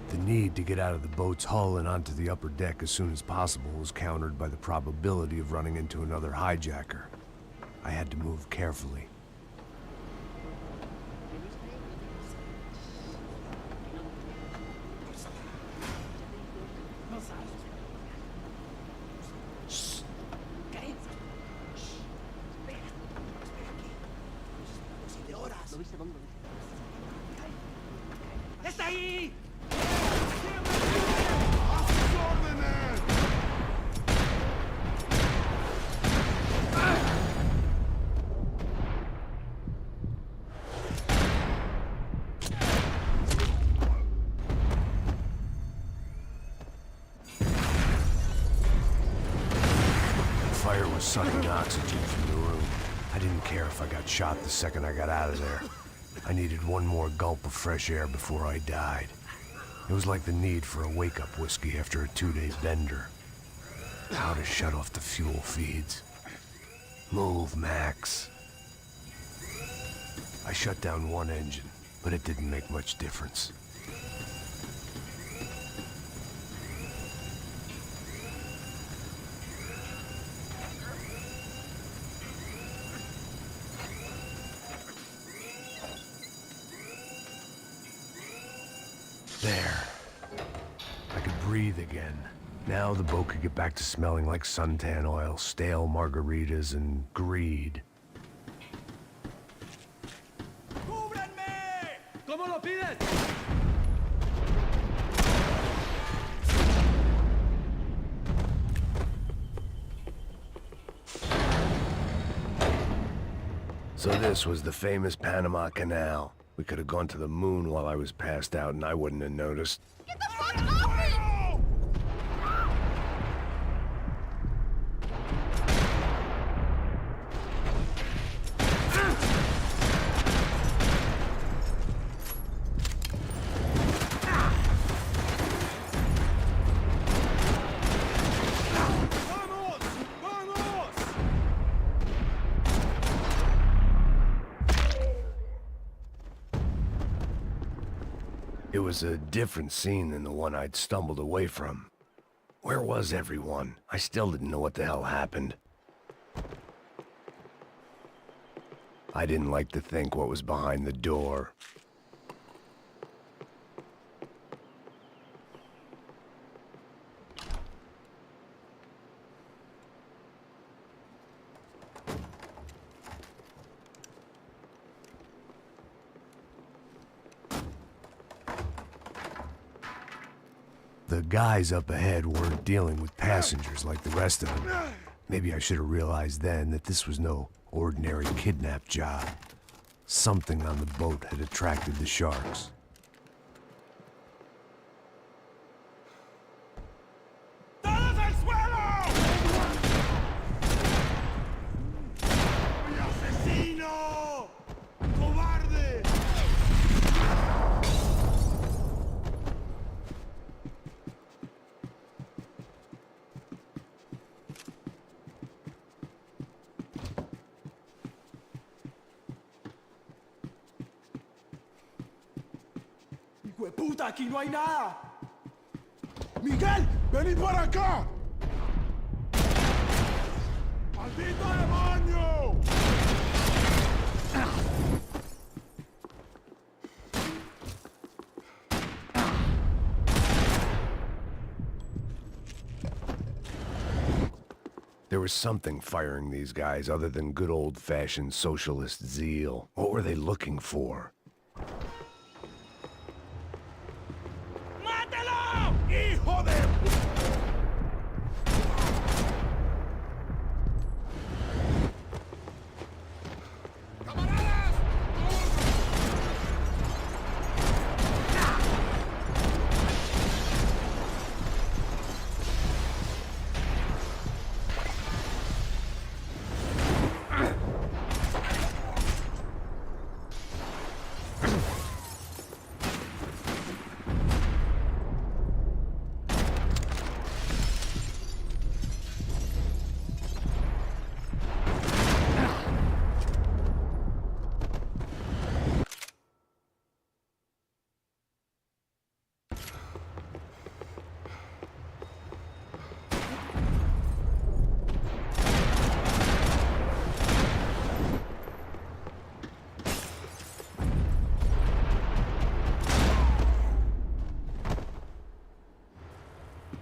The need to get out of the boat's hull and onto the upper deck as soon as possible was countered by the probability of running into another hijacker. I had to move carefully. ¡Está ahí! Fire was sucking oxygen from the room. I didn't care if I got shot the second I got out of there. I needed one more gulp of fresh air before I died. It was like the need for a wake-up whiskey after a 2-day bender. How to shut off the fuel feeds. Move, Max. I shut down one engine, but it didn't make much difference. There. I could breathe again. Now the boat could get back to smelling like suntan oil, stale margaritas, and greed. ¡Cúbranme! ¿Cómo lo pides? So this was the famous Panama Canal. We could have gone to the moon while I was passed out and I wouldn't have noticed. Get the fuck off me! ¡Vamos! ¡Vamos! It was a different scene than the one I'd stumbled away from. Where was everyone? I still didn't know what the hell happened. I didn't like to think what was behind the door. The guys up ahead weren't dealing with passengers like the rest of them. Maybe I should have realized then that this was no ordinary kidnap job. Something on the boat had attracted the sharks. ¡Todos al suelo! ¡Mi asesino! ¡Cobarde! ¡Hijo de puta! ¡Aquí no hay nada! ¡Miguel! ¡Vení para acá! ¡Maldito demonio! There was something firing these guys other than good old-fashioned socialist zeal. What were they looking for? ¡Mátalo! ¡Hijo de... ¡Camaradas!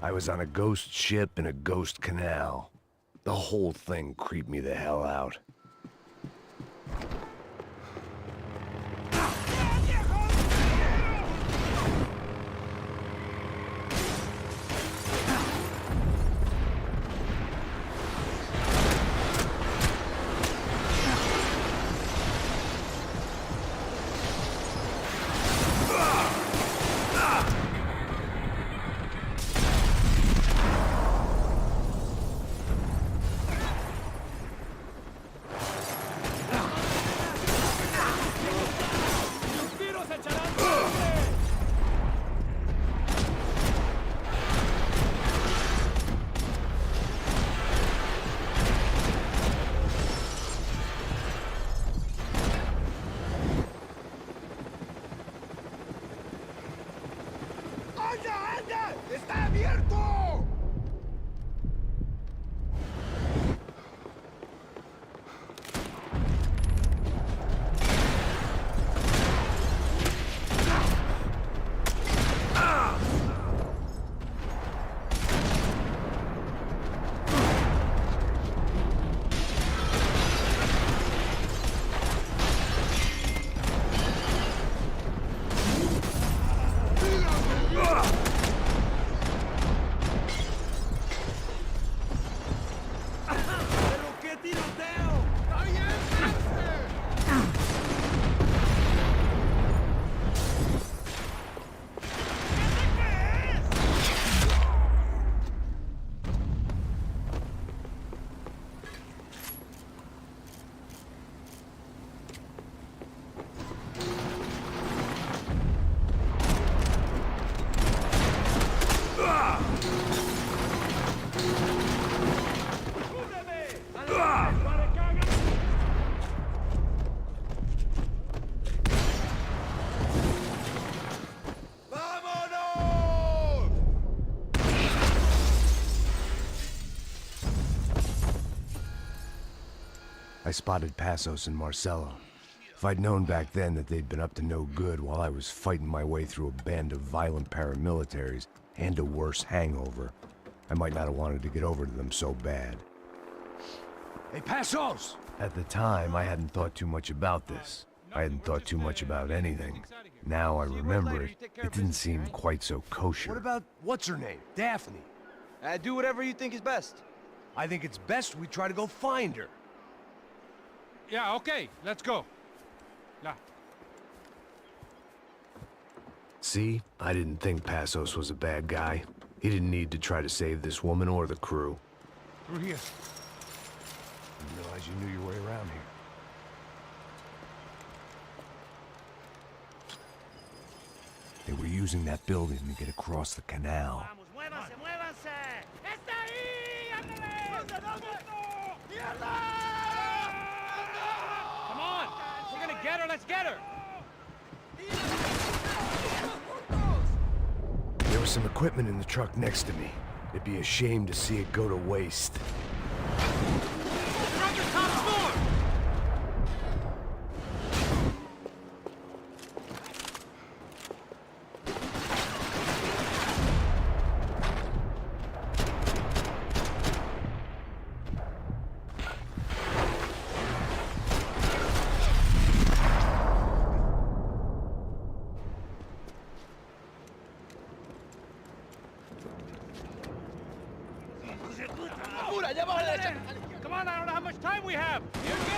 I was on a ghost ship in a ghost canal. The whole thing creeped me the hell out. ¡Muerto! ¿Pero qué tiroteo? ¡Está bien, ¡vámonos! I spotted Passos and Marcelo. If I'd known back then that they'd been up to no good while I was fighting my way through a band of violent paramilitaries and a worse hangover, I might not have wanted to get over to them so bad. Hey, Passos! At the time, I hadn't thought too much about this. I hadn't thought too much about anything. Now I remember it, it didn't seem quite so kosher. What about what's-her-name? Daphne? Do whatever you think is best. I think it's best we try to go find her. Yeah, okay, let's go. La. See? I didn't think Passos was a bad guy. He didn't need to try to save this woman or the crew. Through here. Didn't realize you knew your way around here. They were using that building to get across the canal. Come on! We're gonna get her, let's get her! There was some equipment in the truck next to me. It'd be a shame to see it go to waste. We're on the top floor! Come on, I don't know how much time we have! Here goes!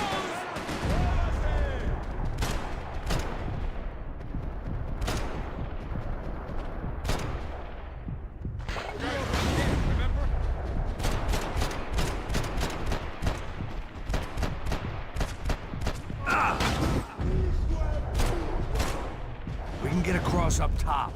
Remember? We can get across up top.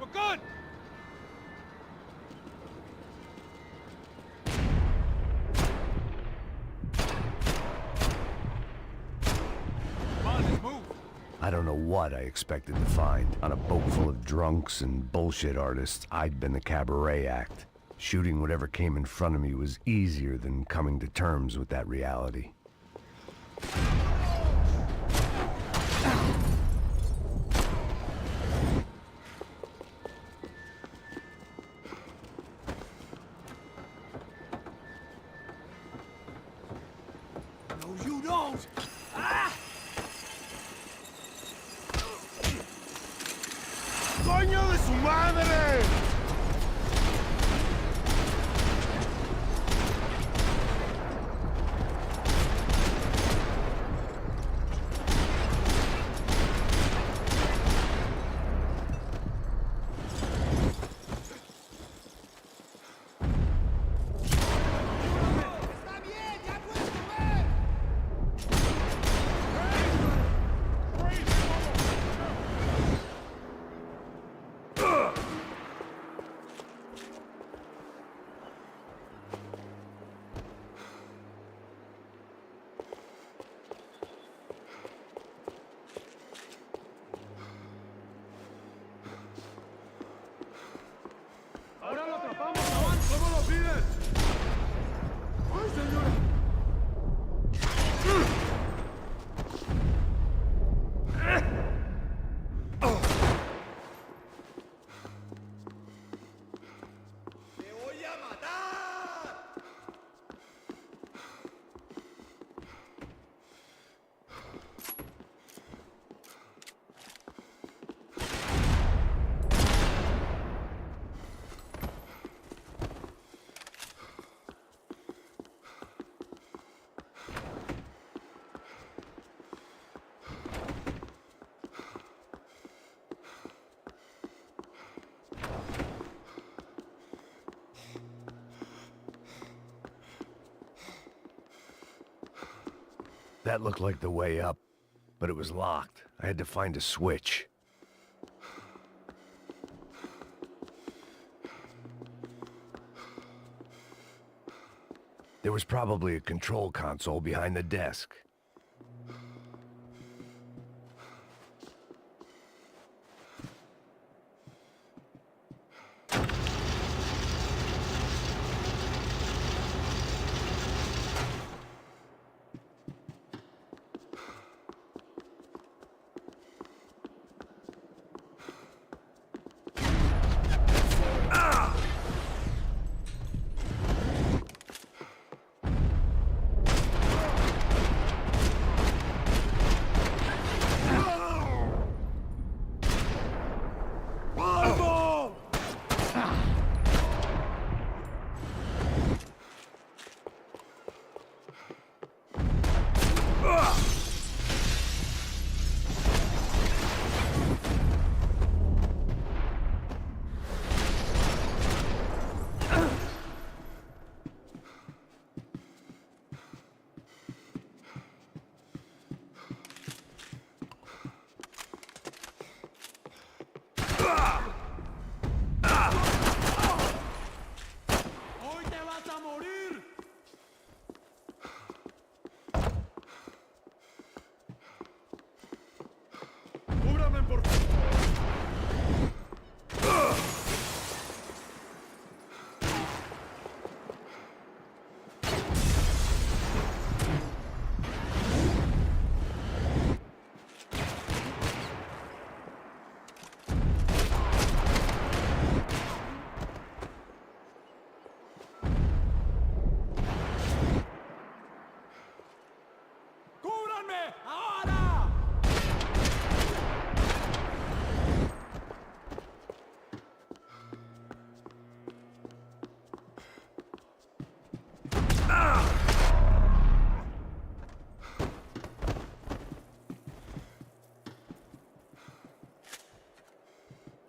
We're good! Come on, let's move! I don't know what I expected to find. On a boat full of drunks and bullshit artists, I'd been the cabaret act. Shooting whatever came in front of me was easier than coming to terms with that reality. No, you don't! ¡Ah! ¡Coño de su madre! That looked like the way up, but it was locked. I had to find a switch. There was probably a control console behind the desk.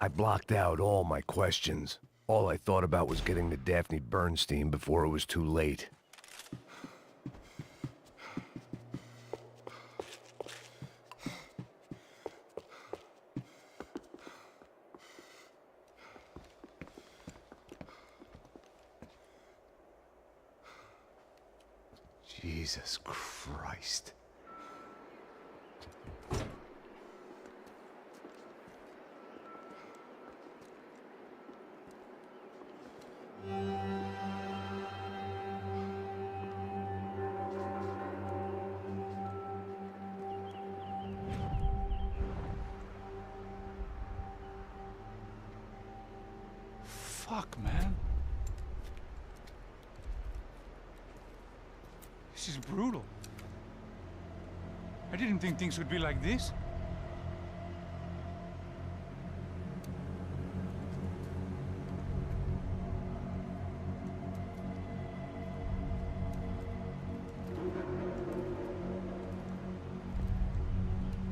I blocked out all my questions. All I thought about was getting to Daphne Bernstein before it was too late. Jesus Christ. Fuck, man. This is brutal. I didn't think things would be like this.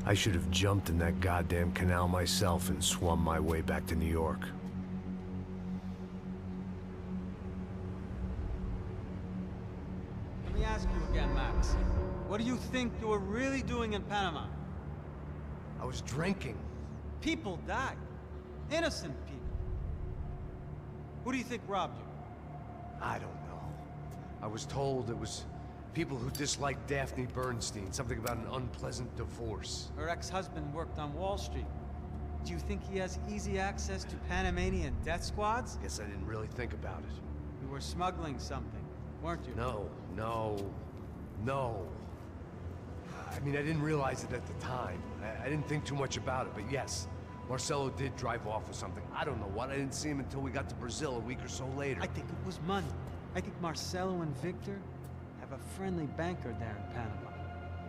I should have jumped in that goddamn canal myself and swum my way back to New York. Let me ask you again, Max. What do you think you were really doing in Panama? I was drinking. People died. Innocent people. Who do you think robbed you? I don't know. I was told it was people who disliked Daphne Bernstein, something about an unpleasant divorce. Her ex-husband worked on Wall Street. Do you think he has easy access to Panamanian death squads? Guess I didn't really think about it. You were smuggling something, weren't you? No. I mean, I didn't realize it at the time. I didn't think too much about it, but yes, Marcelo did drive off with something. I don't know what. I didn't see him until we got to Brazil a week or so later. I think it was money. I think Marcelo and Victor have a friendly banker there in Panama.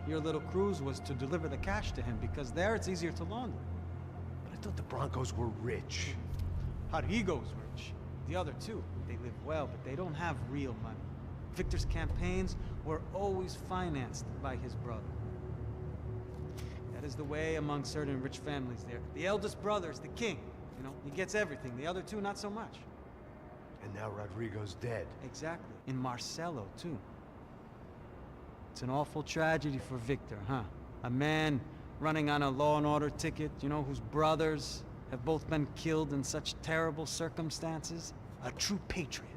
Your little cruise was to deliver the cash to him because there it's easier to launder. But I thought the Broncos were rich. Rodrigo's rich. The other two, they live well, but they don't have real money. Victor's campaigns were always financed by his brother. That is the way among certain rich families there. The eldest brother is the king. You know, he gets everything. The other two, not so much. And now Rodrigo's dead. Exactly. And Marcelo, too. It's an awful tragedy for Victor, huh? A man running on a law and order ticket, you know, whose brothers have both been killed in such terrible circumstances. A true patriot.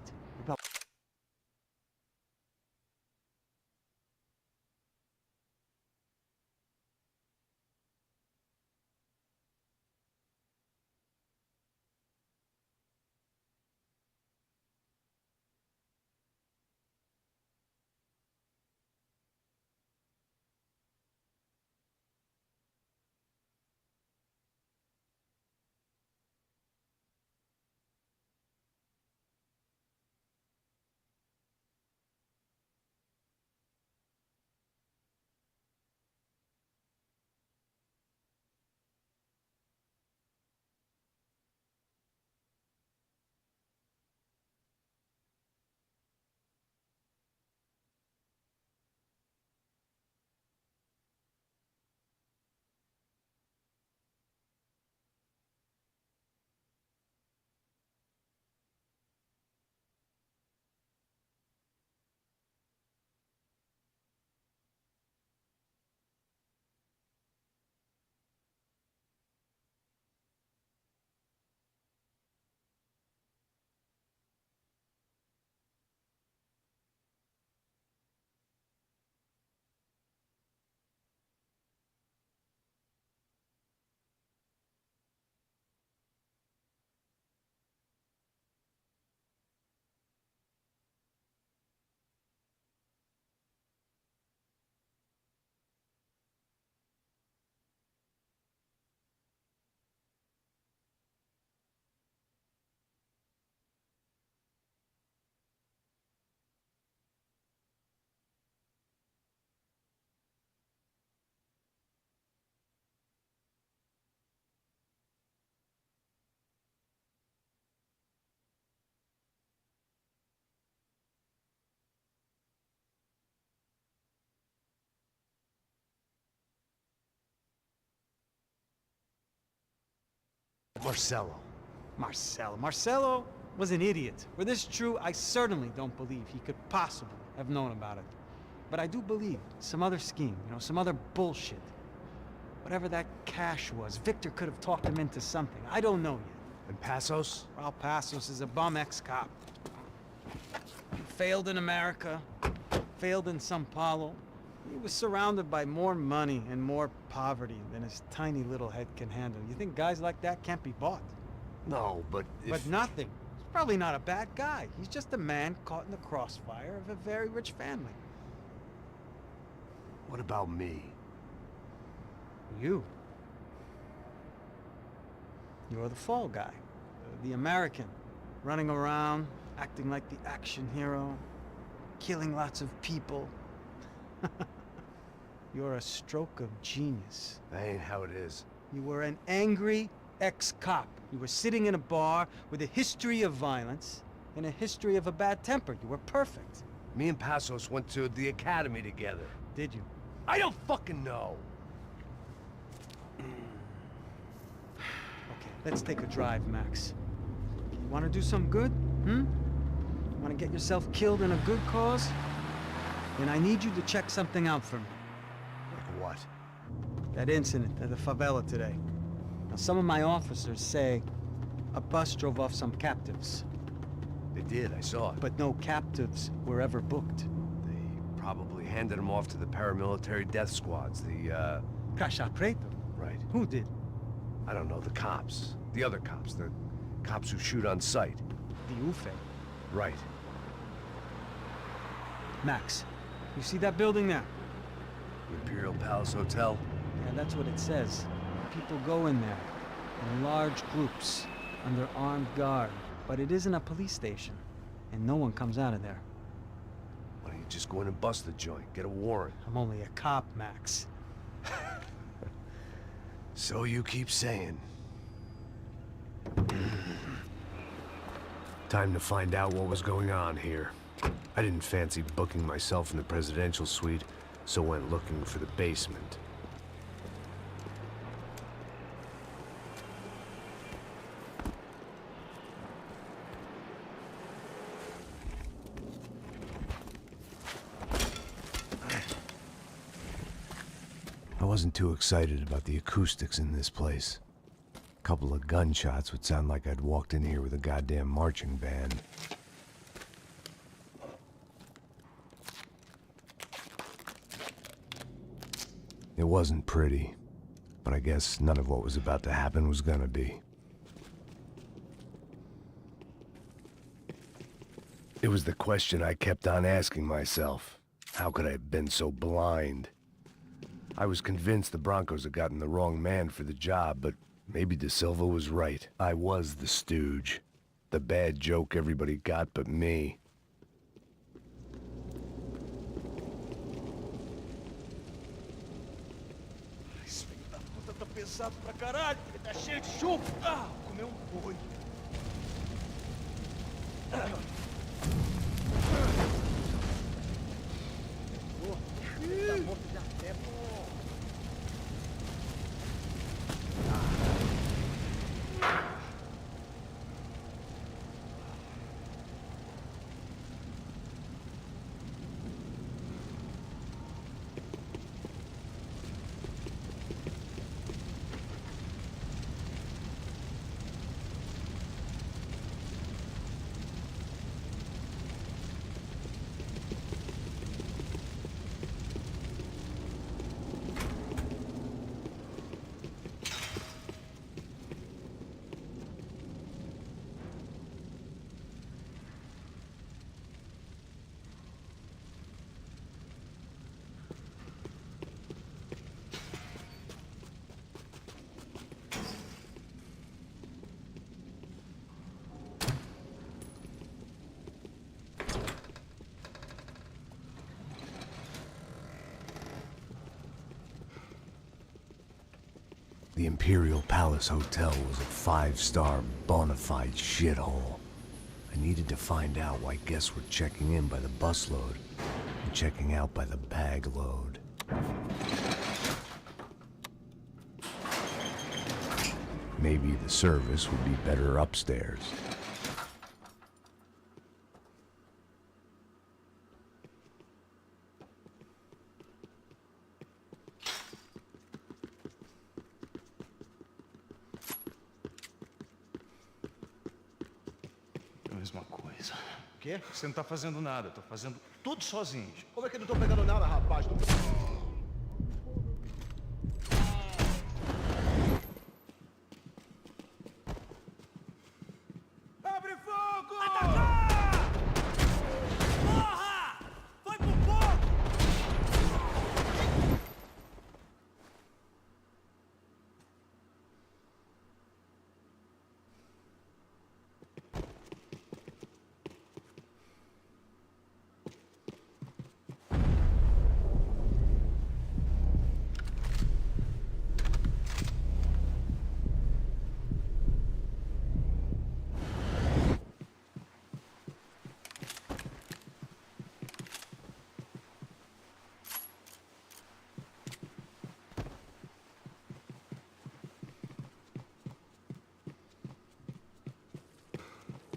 Marcelo was an idiot. Were this true, I certainly don't believe he could possibly have known about it. But I do believe some other scheme, you know, some other bullshit. Whatever that cash was, Victor could have talked him into something. I don't know yet. And Passos? Well, Passos is a bum ex-cop. He failed in America, failed in Sao Paulo. He was surrounded by more money and more poverty than his tiny little head can handle. You think guys like that can't be bought? No, but if... But nothing. He's probably not a bad guy. He's just a man caught in the crossfire of a very rich family. What about me? You. You're the fall guy. The American. Running around, acting like the action hero. Killing lots of people. You're a stroke of genius. That ain't how it is. You were an angry ex-cop. You were sitting in a bar with a history of violence and a history of a bad temper. You were perfect. Me and Passos went to the academy together. Did you? I don't fucking know. Okay, let's take a drive, Max. You want to do some good? You want to get yourself killed in a good cause? Then I need you to check something out for me. Like what? That incident at the favela today. Now, some of my officers say a bus drove off some captives. They did, I saw it. But no captives were ever booked. They probably handed them off to the paramilitary death squads, the, Caixa Preto? Right. Who did? I don't know, the cops. The other cops, the cops who shoot on sight. The UFE. Right. Max, you see that building there? Imperial Palace Hotel? Yeah, that's what it says. People go in there, in large groups, under armed guard. But it isn't a police station, and no one comes out of there. Why don't you just go in and bust the joint, get a warrant? I'm only a cop, Max. So you keep saying. Time to find out what was going on here. I didn't fancy booking myself in the presidential suite, so went looking for the basement. wasn't too excited about the acoustics in this place. A couple of gunshots would sound like I'd walked in here with a goddamn marching band. It wasn't pretty, but I guess none of what was about to happen was gonna be. It was the question I kept on asking myself. How could I have been so blind? I was convinced the Broncos had gotten the wrong man for the job, but maybe De Silva was right. I was the stooge. The bad joke everybody got but me. Esse filho da puta tá pesado pra caralho. Ele tá cheio de chumbo. Ah, comeu boi. Tá morto já até, pô. The Imperial Palace Hotel was a five-star, bona fide shithole. I needed to find out why guests were checking in by the busload and checking out by the bag load. Maybe the service would be better upstairs. Mesma coisa. O quê? Você não tá fazendo nada, tô fazendo tudo sozinho. Como é que eu não tô pegando nada, rapaz? Abre fogo! Atacar! Porra! Foi pro fogo!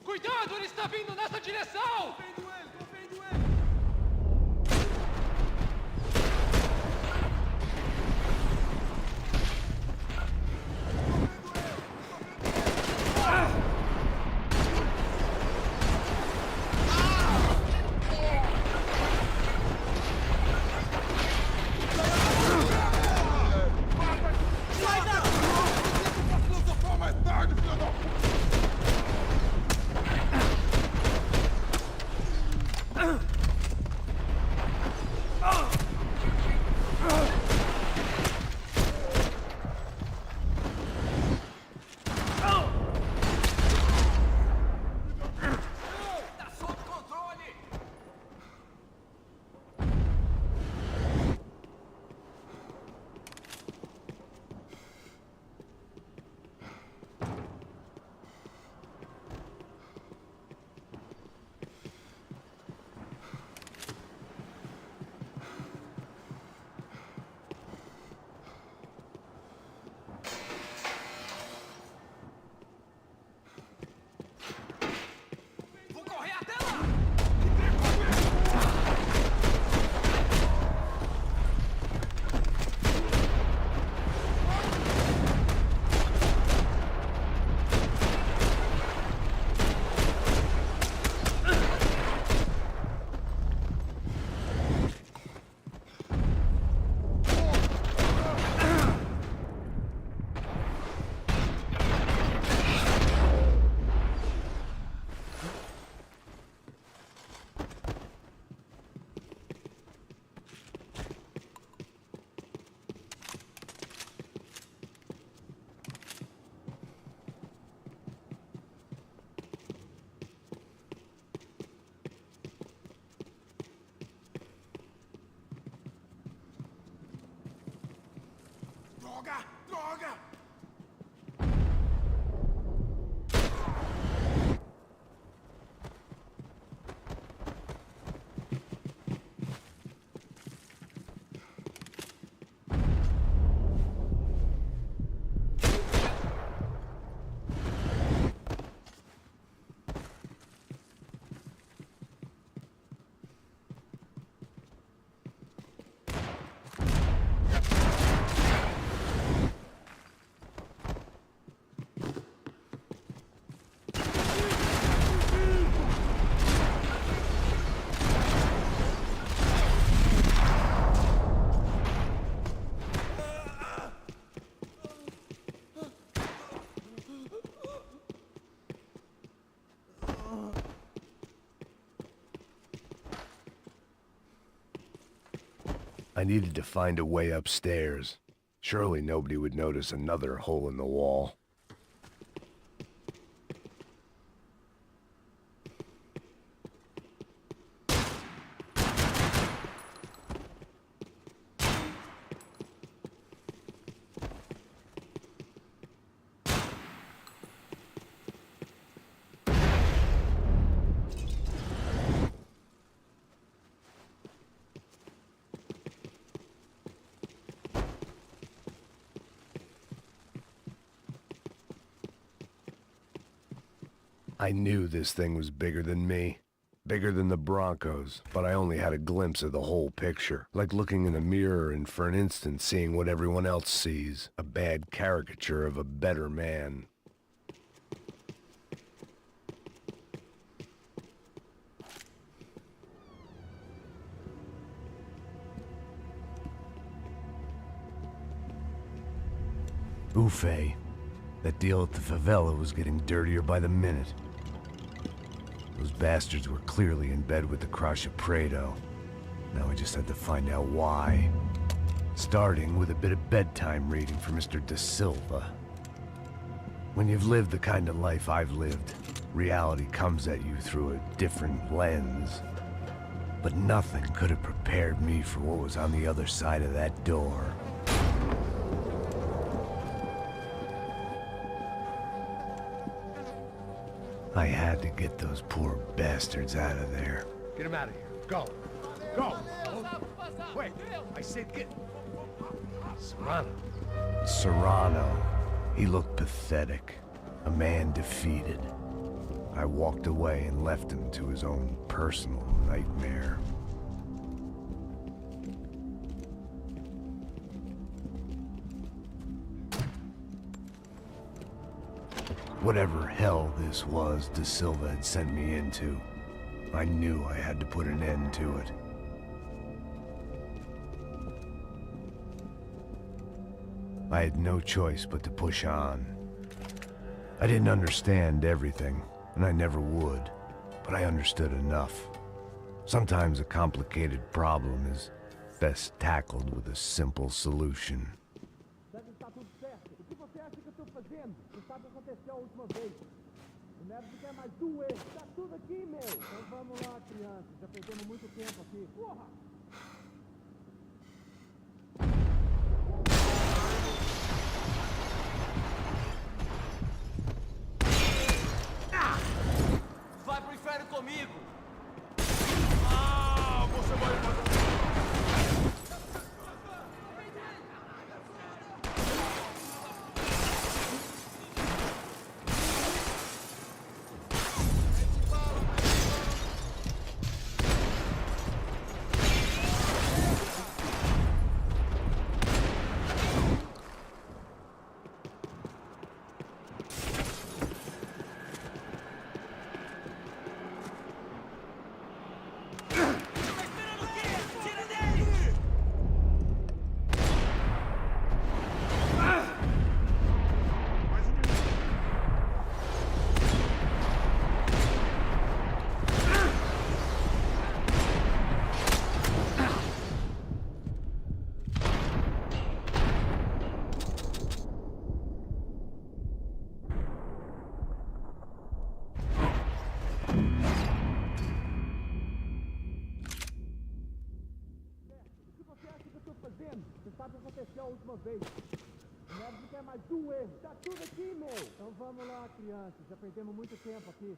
Cuidado, ele está vindo nessa direção! Tô vendo ele! Sai daqui! Eu vou filosofar mais tarde, filho da puta! I needed to find a way upstairs. Surely nobody would notice another hole in the wall. I knew this thing was bigger than me, bigger than the Broncos, but I only had a glimpse of the whole picture, like looking in a mirror and for an instant seeing what everyone else sees, a bad caricature of a better man. Ufe. That deal at the favela was getting dirtier by the minute. Those bastards were clearly in bed with the Crusher Prado. Now I just had to find out why. Starting with a bit of bedtime reading for Mr. Da Silva. When you've lived the kind of life I've lived, reality comes at you through a different lens. But nothing could have prepared me for what was on the other side of that door. I had to get those poor bastards out of there. Get him out of here. Go. Go. Wait. I said get... Serrano. Serrano. He looked pathetic. A man defeated. I walked away and left him to his own personal nightmare. Whatever hell this was Da Silva had sent me into, I knew I had to put an end to it. I had no choice but to push on. I didn't understand everything, and I never would, but I understood enough. Sometimes a complicated problem is best tackled with a simple solution. Vai pro inferno comigo! Ah, você vai fazer... Você sabe o que aconteceu a última vez. O médico quer mais um erro. Tá tudo aqui, meu. Então vamos lá, crianças. Já perdemos muito tempo aqui.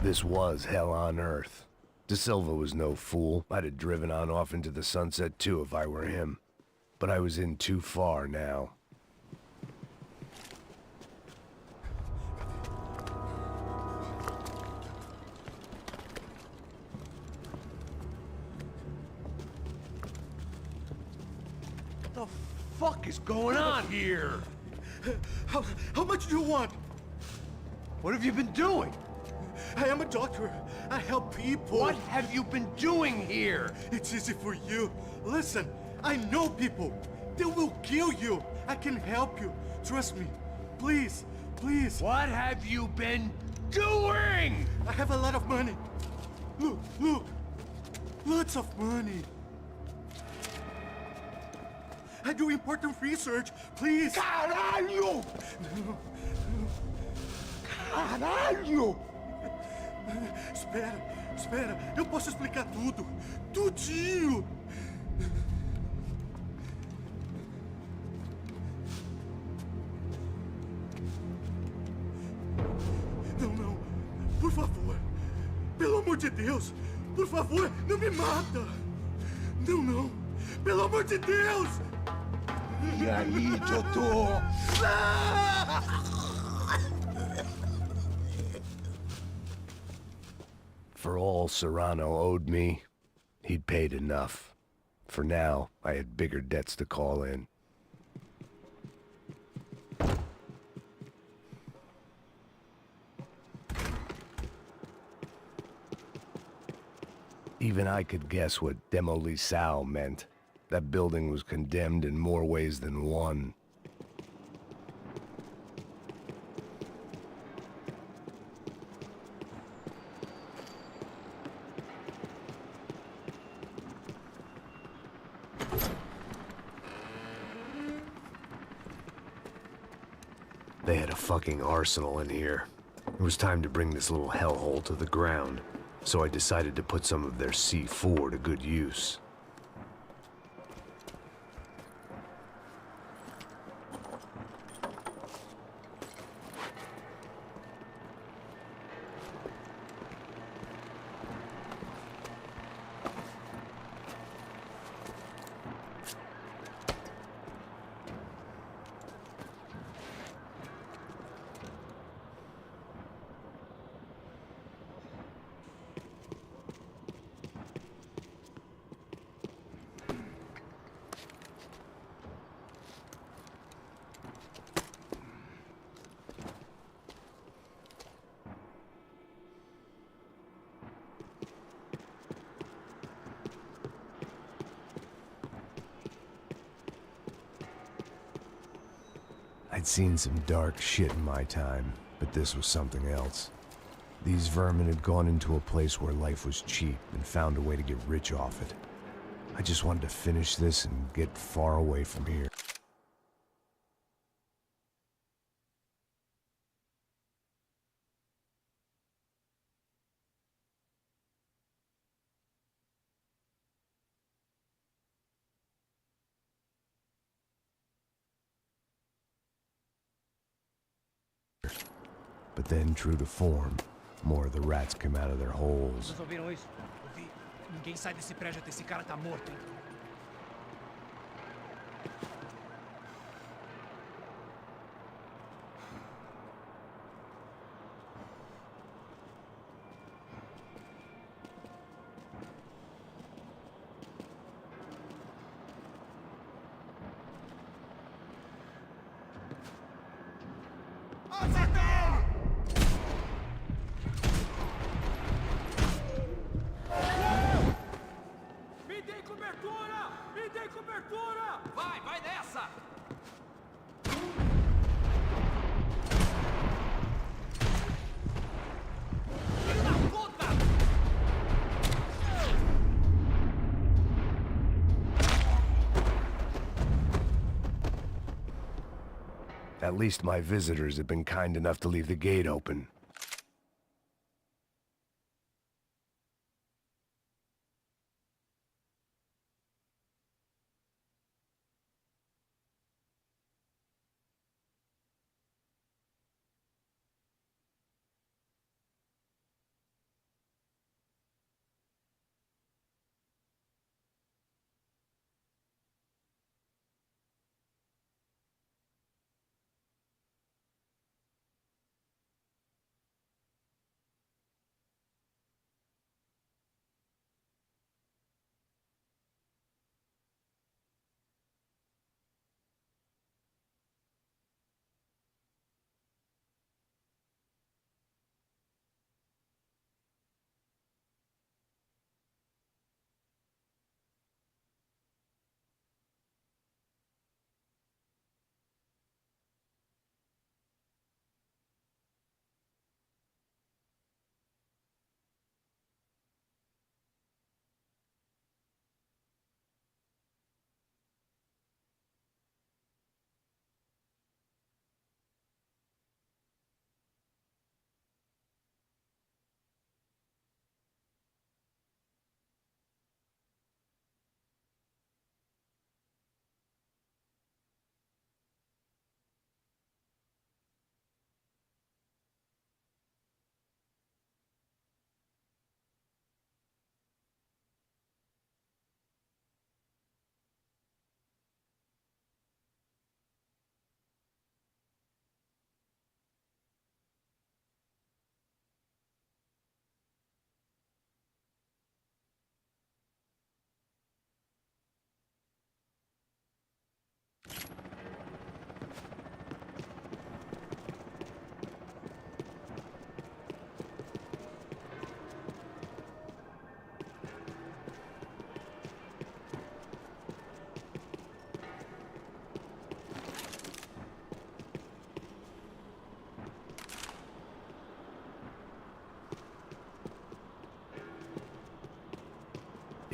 This was hell on earth. De Silva was no fool. I'd have driven on off into the sunset too if I were him. But I was in too far now. What the fuck is going on here? How much do you want? What have you been doing? I am a doctor. I help people. What have you been doing here? It's easy for you. Listen, I know people. They will kill you. I can help you. Trust me. Please, please. What have you been doing? I have a lot of money. Look, look. Lots of money. I do important research. Please. Caralho! Caralho! Espera, espera. Eu posso explicar tudo. Tudinho. Não, não. Por favor. Pelo amor de Deus. Por favor, não me mata. Não, não. Pelo amor de Deus. E aí, doutor? For all Serrano owed me, he'd paid enough. For now, I had bigger debts to call in. Even I could guess what demolição meant. That building was condemned in more ways than one. They had a fucking arsenal in here. It was time to bring this little hellhole to the ground, so I decided to put some of their C4 to good use. I'd seen some dark shit in my time, but this was something else. These vermin had gone into a place where life was cheap and found a way to get rich off it. I just wanted to finish this and get far away from here. But then, true to form, more of the rats come out of their holes. Vocês ouviram isso? Ouvi. Ninguém sai desse prédio até esse cara tá morto, hein? Me dê cobertura! Me dê cobertura! Vai, vai nessa! Filho da puta! At least my visitors have been kind enough to leave the gate open.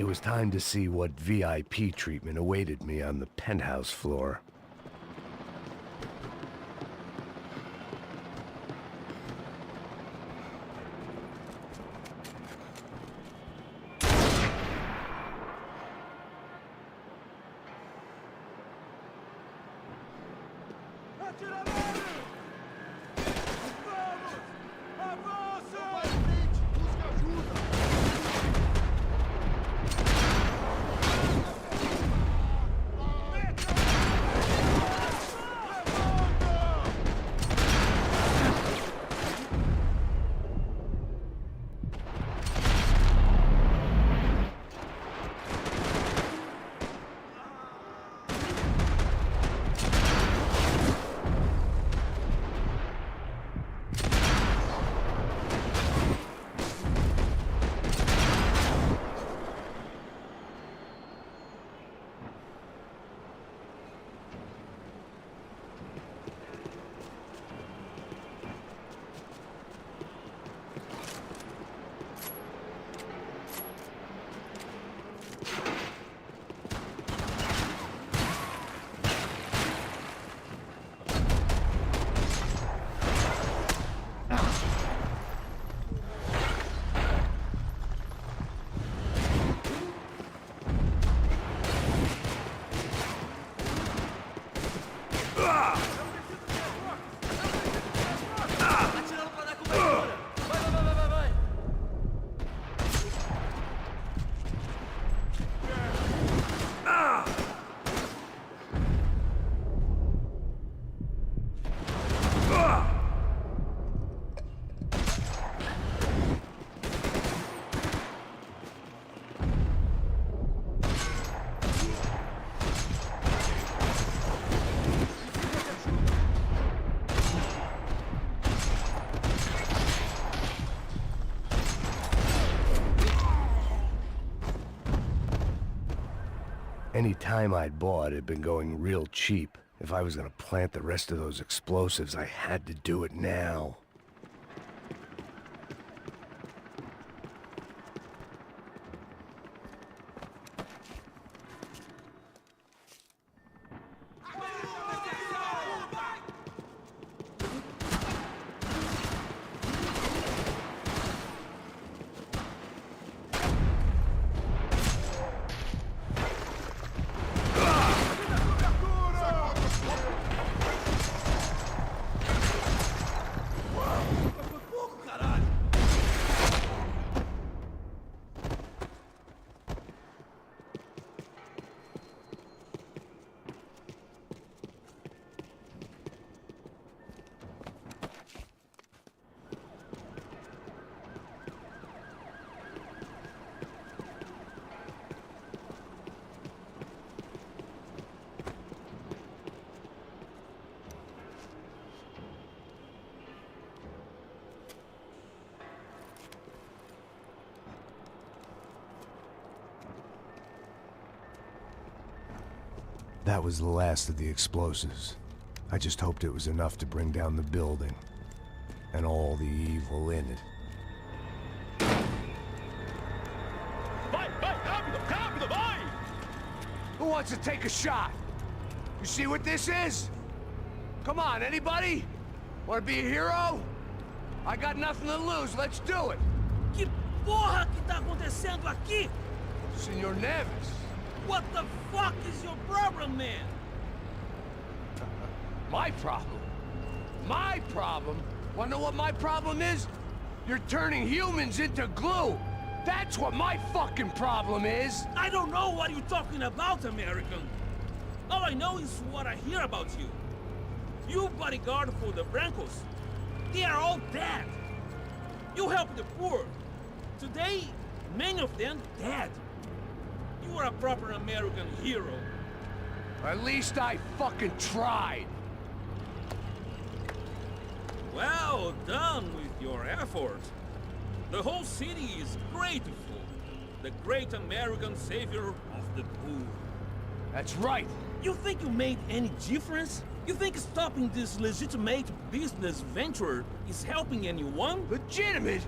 It was time to see what VIP treatment awaited me on the penthouse floor. Any time I'd bought had been going real cheap. If I was gonna plant the rest of those explosives, I had to do it now. That was the last of the explosives. I just hoped it was enough to bring down the building and all the evil in it. Who wants to take a shot? You see what this is? Come on, anybody? Want to be a hero? I got nothing to lose, let's do it! Que porra que tá acontecendo aqui? Senor Neves. What the fuck is your problem, man? My problem? My problem? Wanna know what my problem is? You're turning humans into glue! That's what my fucking problem is! I don't know what you're talking about, American. All I know is what I hear about you. You bodyguard for the Brancos. They are all dead. You help the poor. Today, many of them dead. You are a proper American hero. At least I fucking tried. Well done with your effort. The whole city is grateful. The great American savior of the poor. That's right. You think you made any difference? You think stopping this legitimate business venture is helping anyone? Legitimate?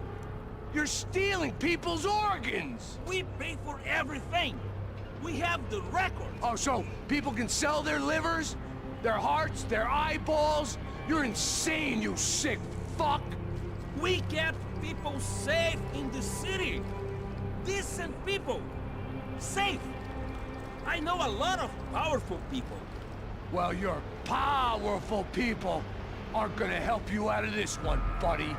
You're stealing people's organs! We pay for everything. We have the record. Oh, so people can sell their livers? Their hearts? Their eyeballs? You're insane, you sick fuck! We get people safe in the city. Decent people. Safe. I know a lot of powerful people. Well, your powerful people aren't gonna help you out of this one, buddy.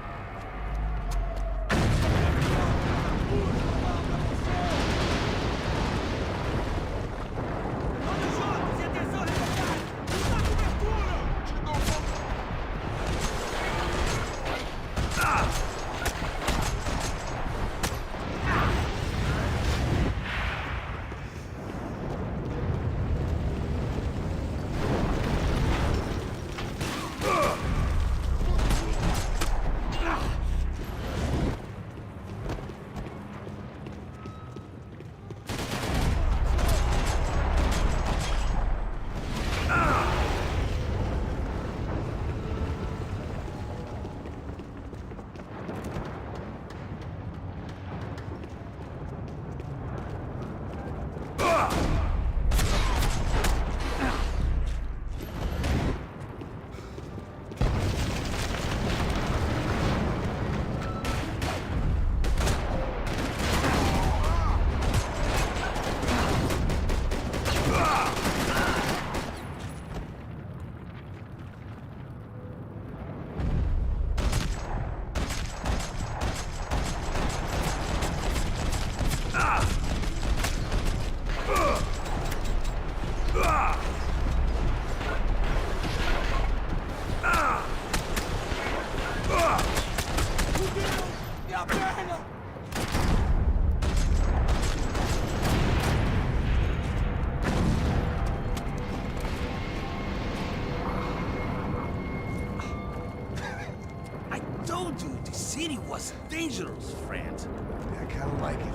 Was dangerous, friend. Yeah, I kinda like it.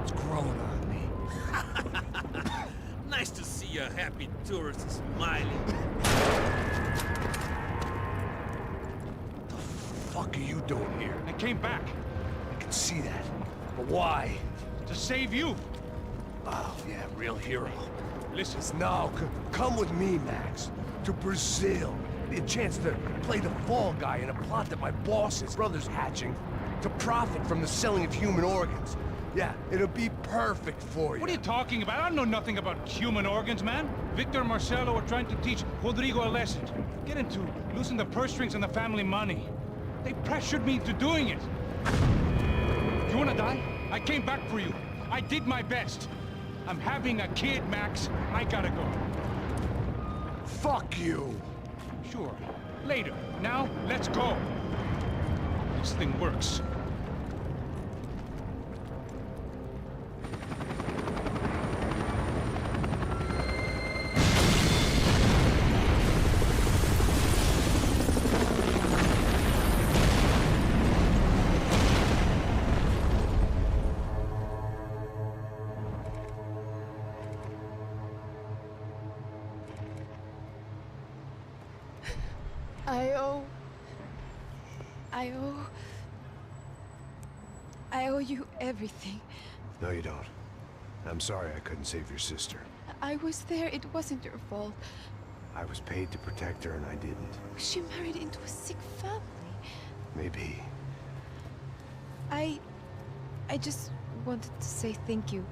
It's growing on me. Nice to see a happy tourist smiling. What the fuck are you doing here? I came back I can see that. But why? to save you. Oh, yeah, real hero. Listen, No, come with me, Max. To Brazil. Be a chance to play the fall guy in a plot that my boss's brother's hatching to profit from the selling of human organs. Yeah, it'll be perfect for you. what are you talking about? I know nothing about human organs, man. Victor and Marcelo are trying to teach Rodrigo a lesson. Get into losing the purse strings and the family money. They pressured me into doing it. You wanna die? I came back for you. I did my best. I'm having a kid, Max. I gotta go. Fuck you! Sure. Later. Now, let's go. This thing works. I owe you everything. No, you don't. I'm sorry I couldn't save your sister. I was there. It wasn't your fault. I was paid to protect her and I didn't. She married into a sick family. Maybe. I just wanted to say thank you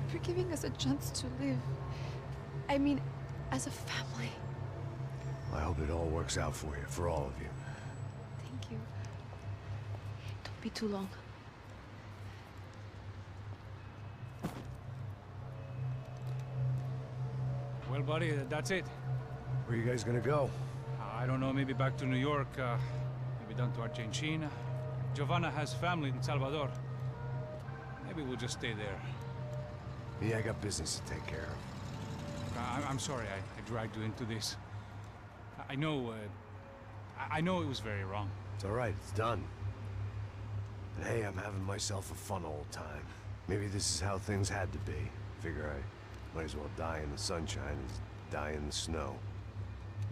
for giving us a chance to live. I mean, as a family. I hope it all works out for you, for all of you. Thank you. Don't be too long. Well, buddy, that's it. Where are you guys gonna go? I don't know, maybe back to New York, maybe down to Argentina. Giovanna has family in Salvador. Maybe we'll just stay there. Yeah, I got business to take care of. I'm sorry I dragged you into this. I know it was very wrong. It's all right, it's done. And hey, I'm having myself a fun old time. Maybe this is how things had to be. Figure I might as well die in the sunshine as die in the snow.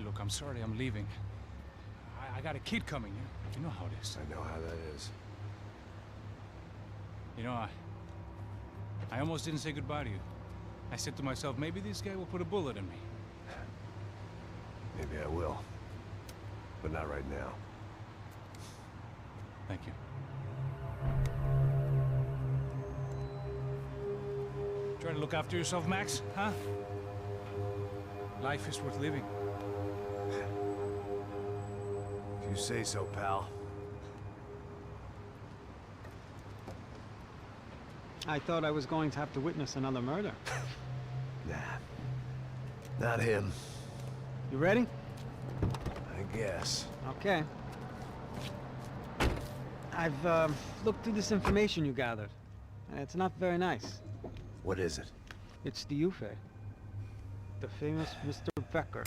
Look, I'm sorry I'm leaving. I got a kid coming. You know how it is. I know how that is. You know, I almost didn't say goodbye to you. I said to myself, maybe this guy will put a bullet in me. Maybe I will. But not right now. Thank you. Try to look after yourself, Max, huh? Life is worth living. If you say so, pal. I thought I was going to have to witness another murder. Nah. Not him. You ready? I guess. Okay. I've looked through this information you gathered. And it's not very nice. What is it? It's the Ufe. The famous Mr. Becker.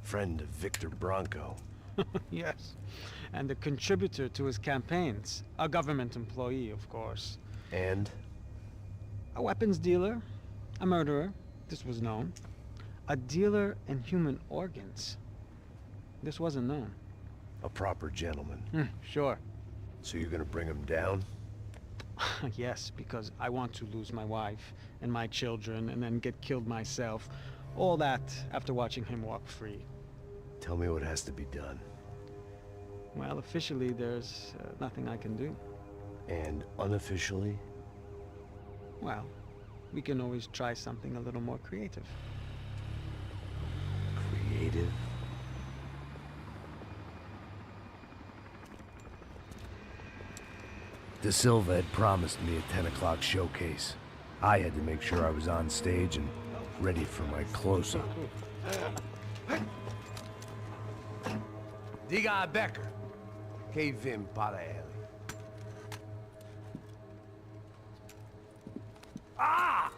Friend of Victor Bronco. Yes. And a contributor to his campaigns. A government employee, of course. And? A weapons dealer. A murderer. This was known. A dealer in human organs. This wasn't known. A proper gentleman. Sure. So you're gonna bring him down? Yes, because I want to lose my wife and my children and then get killed myself. All that after watching him walk free. Tell me what has to be done. Well, officially there's nothing I can do. And unofficially? Well, we can always try something a little more creative. Creative? De Silva had promised me a 10 o'clock showcase. I had to make sure I was on stage and ready for my close-up. Diga a Becker. Que vim para ele. Ah!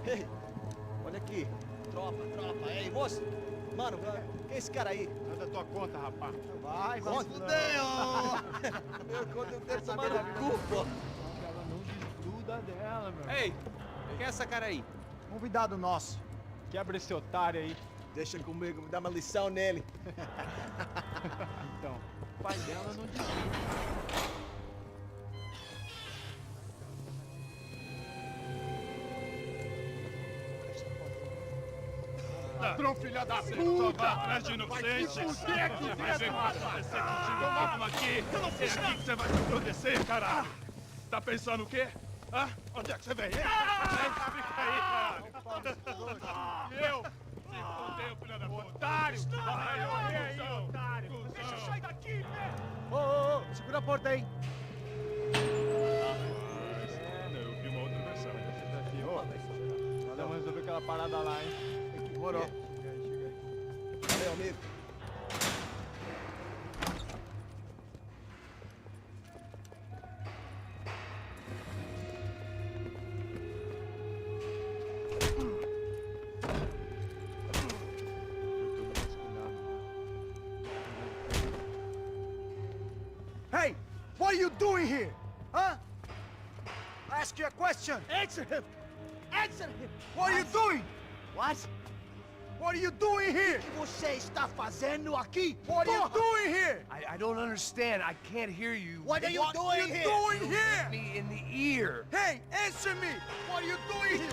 Ei, olha aqui. Tropa. Ei, moço. Mano, quem é esse cara aí? Manda tua conta, rapaz. Vai se fuder, Meu conta eu quero tomar no cu, pô. Ela não desgruda dela, meu. Ei, quem é essa cara aí? Convidado nosso. Quebra esse otário aí. Deixa comigo, me dá uma lição nele. Então, o pai dela não desgruda. Ladrão, filha da puta! Vai atrás de inocente! Vai ver o que vai acontecer contigo mesmo aqui! Eu não fiz aqui que você vai se acontecer, caralho! Tá pensando o quê? Hã? Onde é que você vem? Fica aí, caralho! E eu? Se fodeu, filha da puta! Otário! Vai, aí, otário! Deixa eu sair daqui, velho! Ô, segura a porta aí! Eu vi uma outra versão. Vamos resolver aquela parada lá, hein? Demorou. Chega aí. Valeu, amigo. Hey, what are you doing here? Huh? I ask you a question. Answer him! Answer him! What are you doing? What? What are you doing here? O que você está fazendo aqui? What are you doing here? I don't understand. I can't hear you. What are you doing here? Doing here? Me in the ear. Hey, answer me. What are you doing here?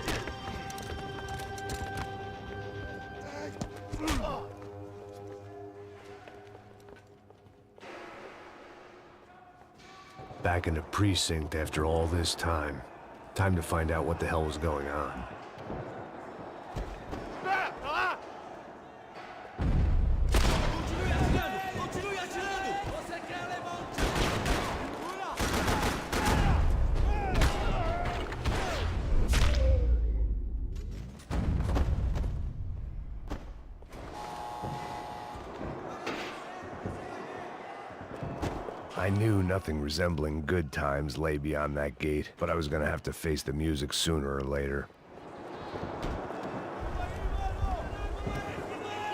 Back in the precinct after all this time. Time to find out what the hell was going on. Continue atirando! Você quer levar um I knew nothing resembling good times lay beyond that gate, but I was gonna have to face the music sooner or later.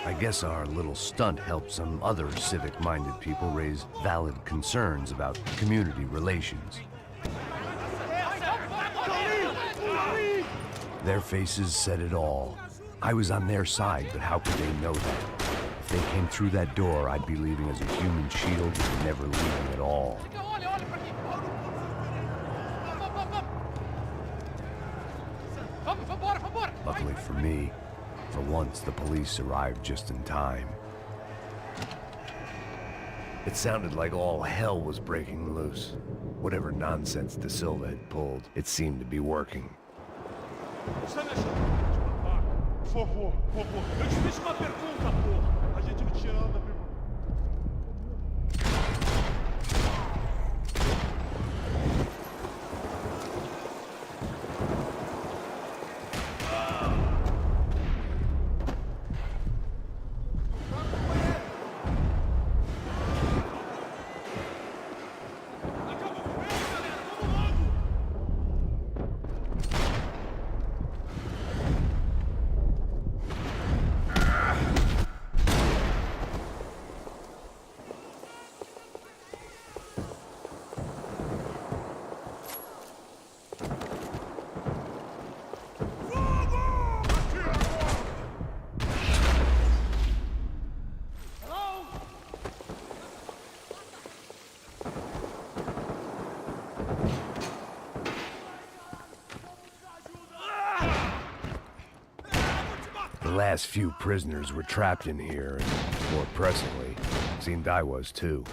I guess our little stunt helped some other civic-minded people raise valid concerns about community relations. Their faces said it all. I was on their side, but how could they know that? If they came through that door, I'd be leaving as a human shield and never leaving at all. Luckily for me, for once the police arrived just in time. It sounded like all hell was breaking loose. Whatever nonsense De Silva had pulled, it seemed to be working. Por favor, por favor. Eu te fiz uma pergunta, porra. A gente não tinha nada a ver. The last few prisoners were trapped in here, and more pressingly, it seemed I was too.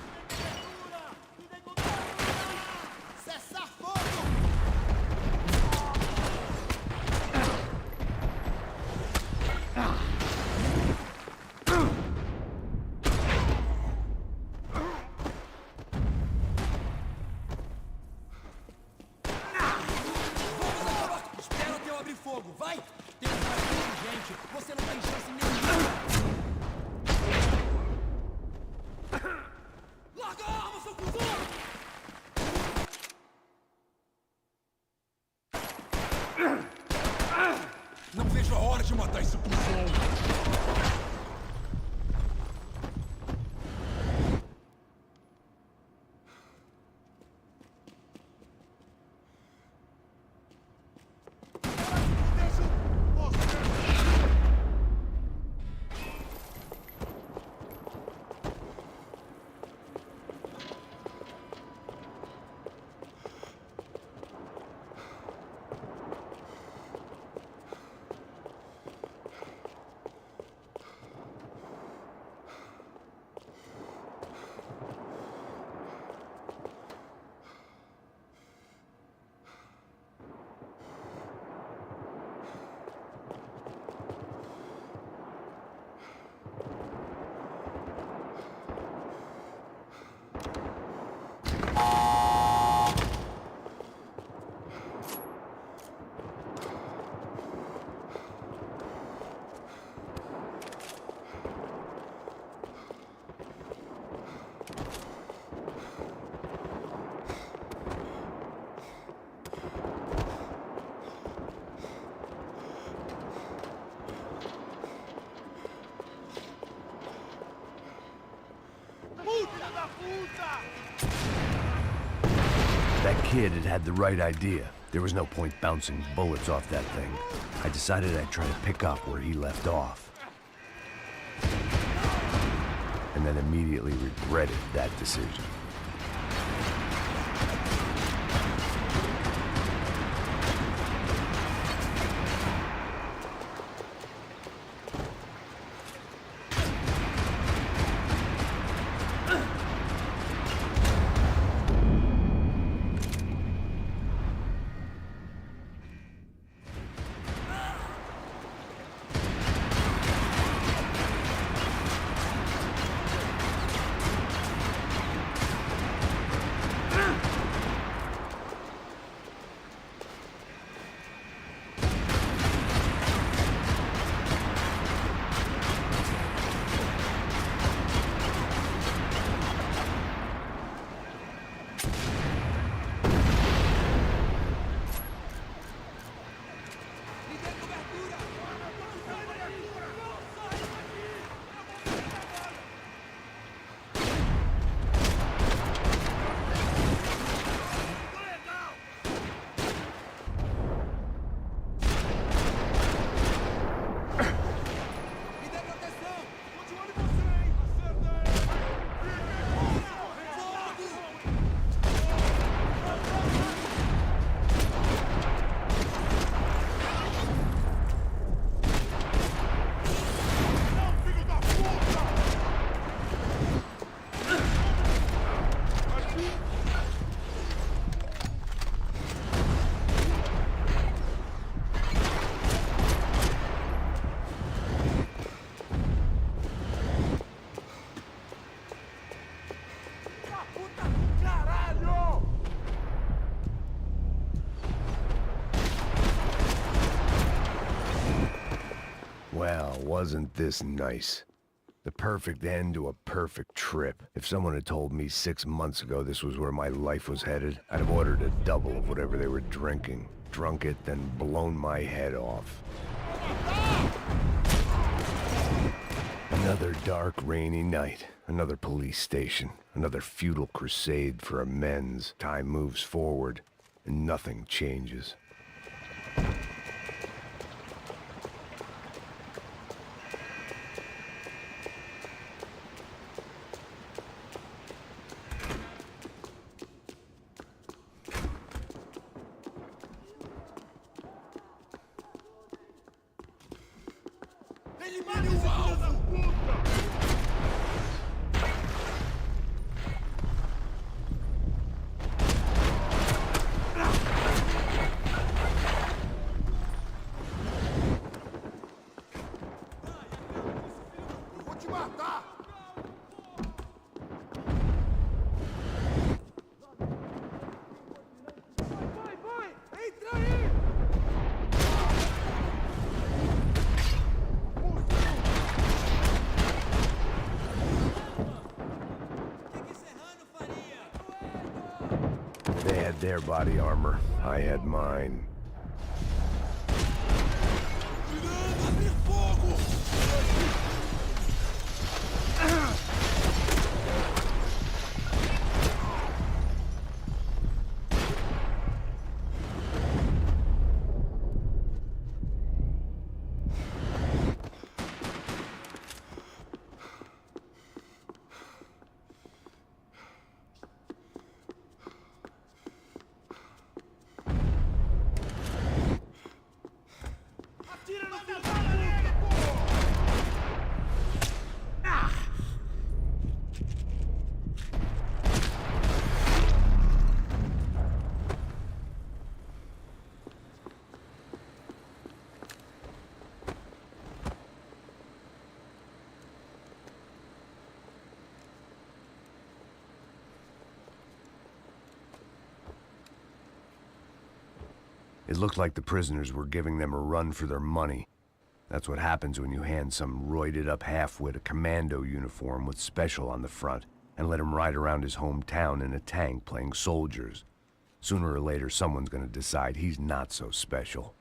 Não vejo a hora de matar esse cuzão. That kid had the right idea. There was no point bouncing bullets off that thing. I decided I'd try to pick up where he left off. And then immediately regretted that decision. wasn't this nice? The perfect end to a perfect trip. If someone had told me 6 months ago this was where my life was headed, I'd have ordered a double of whatever they were drinking, drunk it, then blown my head off. Another dark, rainy night. Another police station. Another futile crusade for amends. Time moves forward, and nothing changes. They had their body armor. I had mine. It looked like the prisoners were giving them a run for their money. That's what happens when you hand some roided-up halfwit a commando uniform with special on the front and let him ride around his hometown in a tank playing soldiers. Sooner or later, someone's gonna decide he's not so special.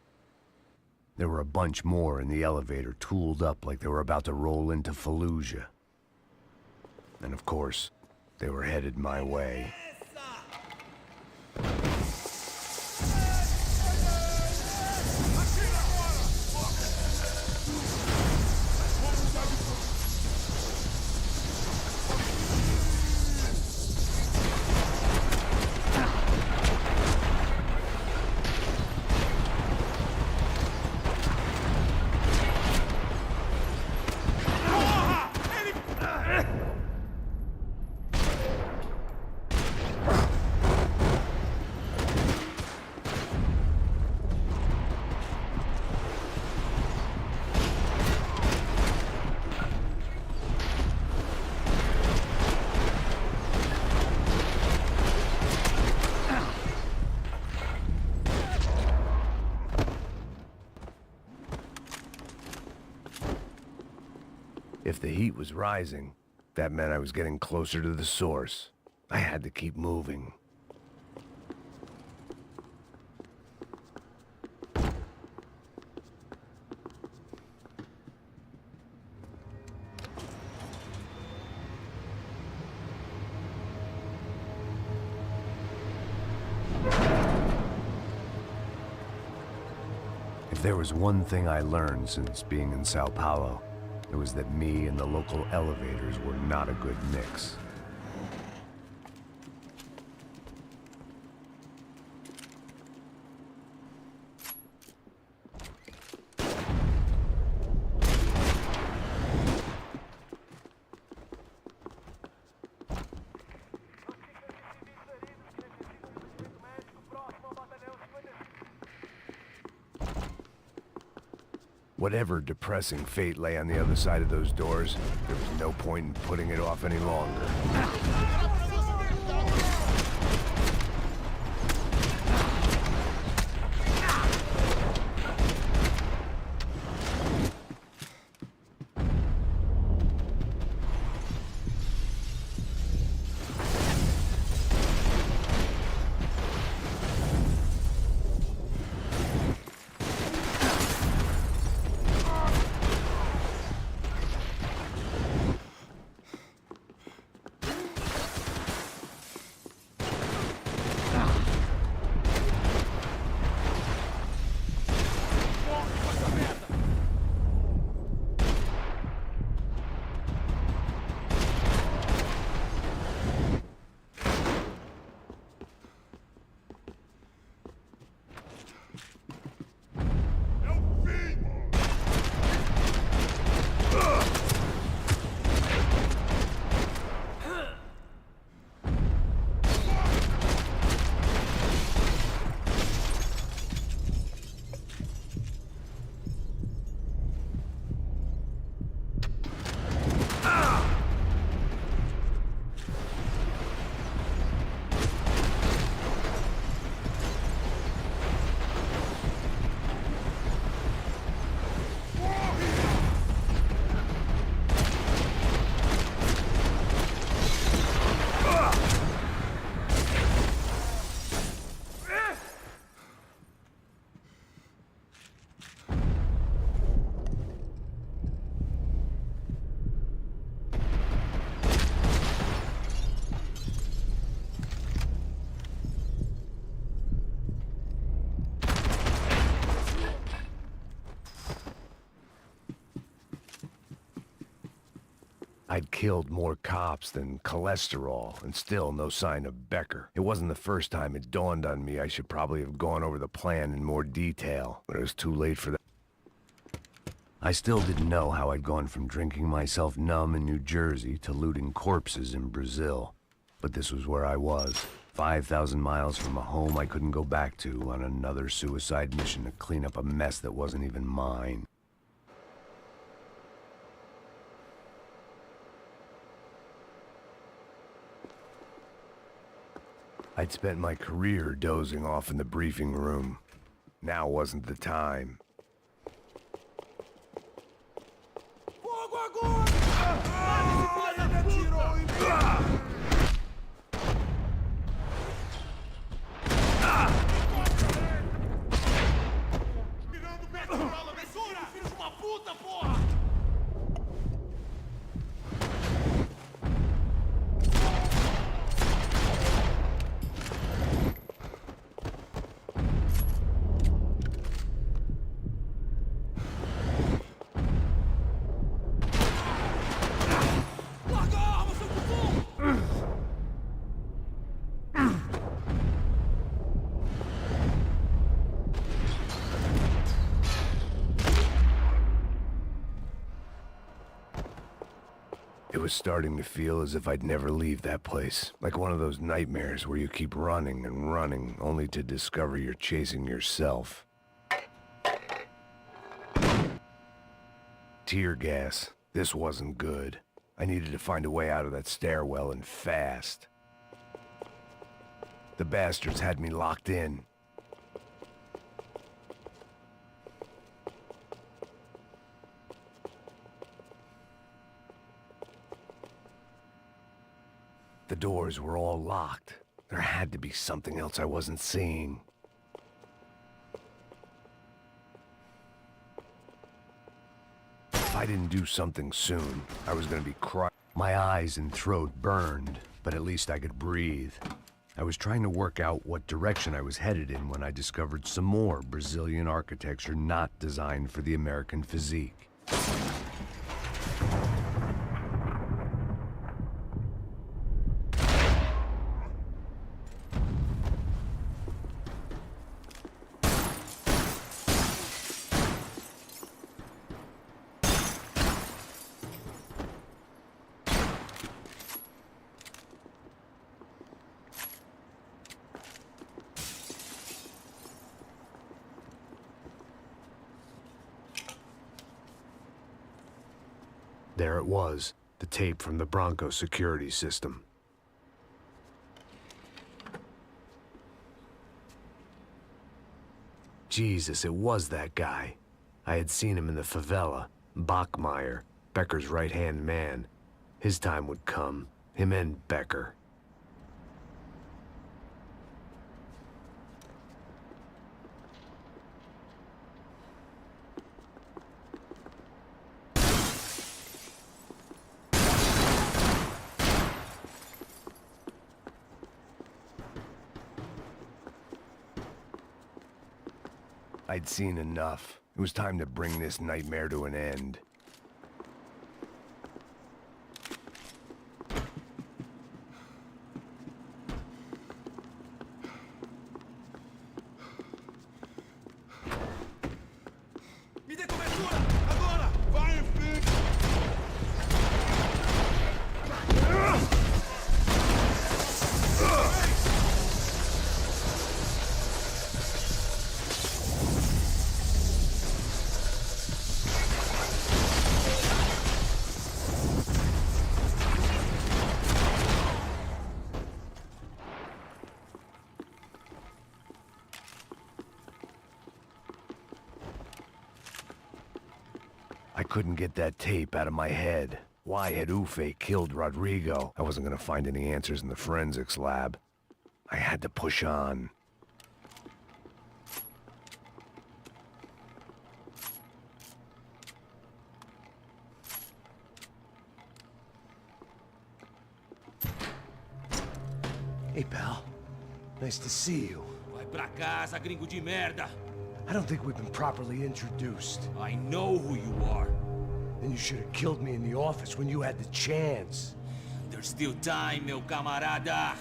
There were a bunch more in the elevator, tooled up like they were about to roll into Fallujah. And of course, they were headed my way. If the heat was rising, that meant I was getting closer to the source. I had to keep moving. If there was one thing I learned since being in Sao Paulo, it was that me and the local elevators were not a good mix. Whatever depressing fate lay on the other side of those doors, there was no point in putting it off any longer. I'd killed more cops than cholesterol, and still no sign of Becker. It wasn't the first time it dawned on me I should probably have gone over the plan in more detail, but it was too late for that. I still didn't know how I'd gone from drinking myself numb in New Jersey to looting corpses in Brazil. But this was where I was, 5,000 miles from a home I couldn't go back to, on another suicide mission to clean up a mess that wasn't even mine. I'd spent my career dozing off in the briefing room. Now wasn't the time. It was starting to feel as if I'd never leave that place. Like one of those nightmares where you keep running and running, only to discover you're chasing yourself. Tear gas. This wasn't good. I needed to find a way out of that stairwell, and fast. The bastards had me locked in. The doors were all locked. There had to be something else I wasn't seeing. If I didn't do something soon, I was gonna be crushed. My eyes and throat burned, but at least I could breathe. I was trying to work out what direction I was headed in when I discovered some more Brazilian architecture not designed for the American physique. There it was, the tape from the Bronco security system. Jesus, it was that guy. I had seen him in the favela, Bachmeyer, Becker's right-hand man. His time would come, him and Becker. I'd seen enough. It was time to bring this nightmare to an end. Me dê cobertura! Agora! Vai em frente! I couldn't get that tape out of my head. Why had Ufe killed Rodrigo? I wasn't gonna find any answers in the forensics lab. I had to push on. Hey, pal. Nice to see you. Vai pra casa, gringo de merda. I don't think we've been properly introduced. I know who you are. Then you should have killed me in the office when you had the chance. There's still time, meu camarada.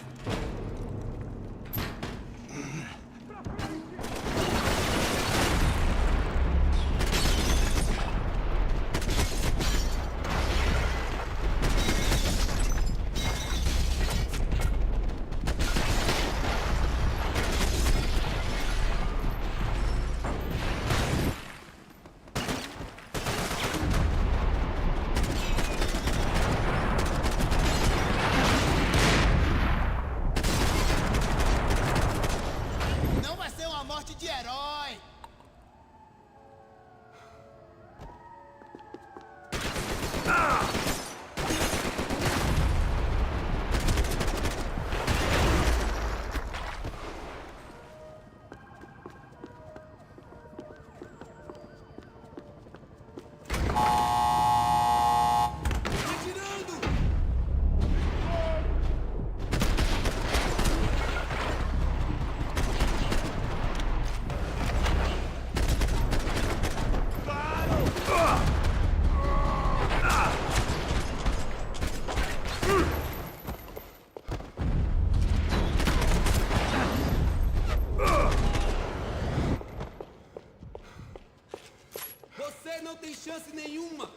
chance nenhuma.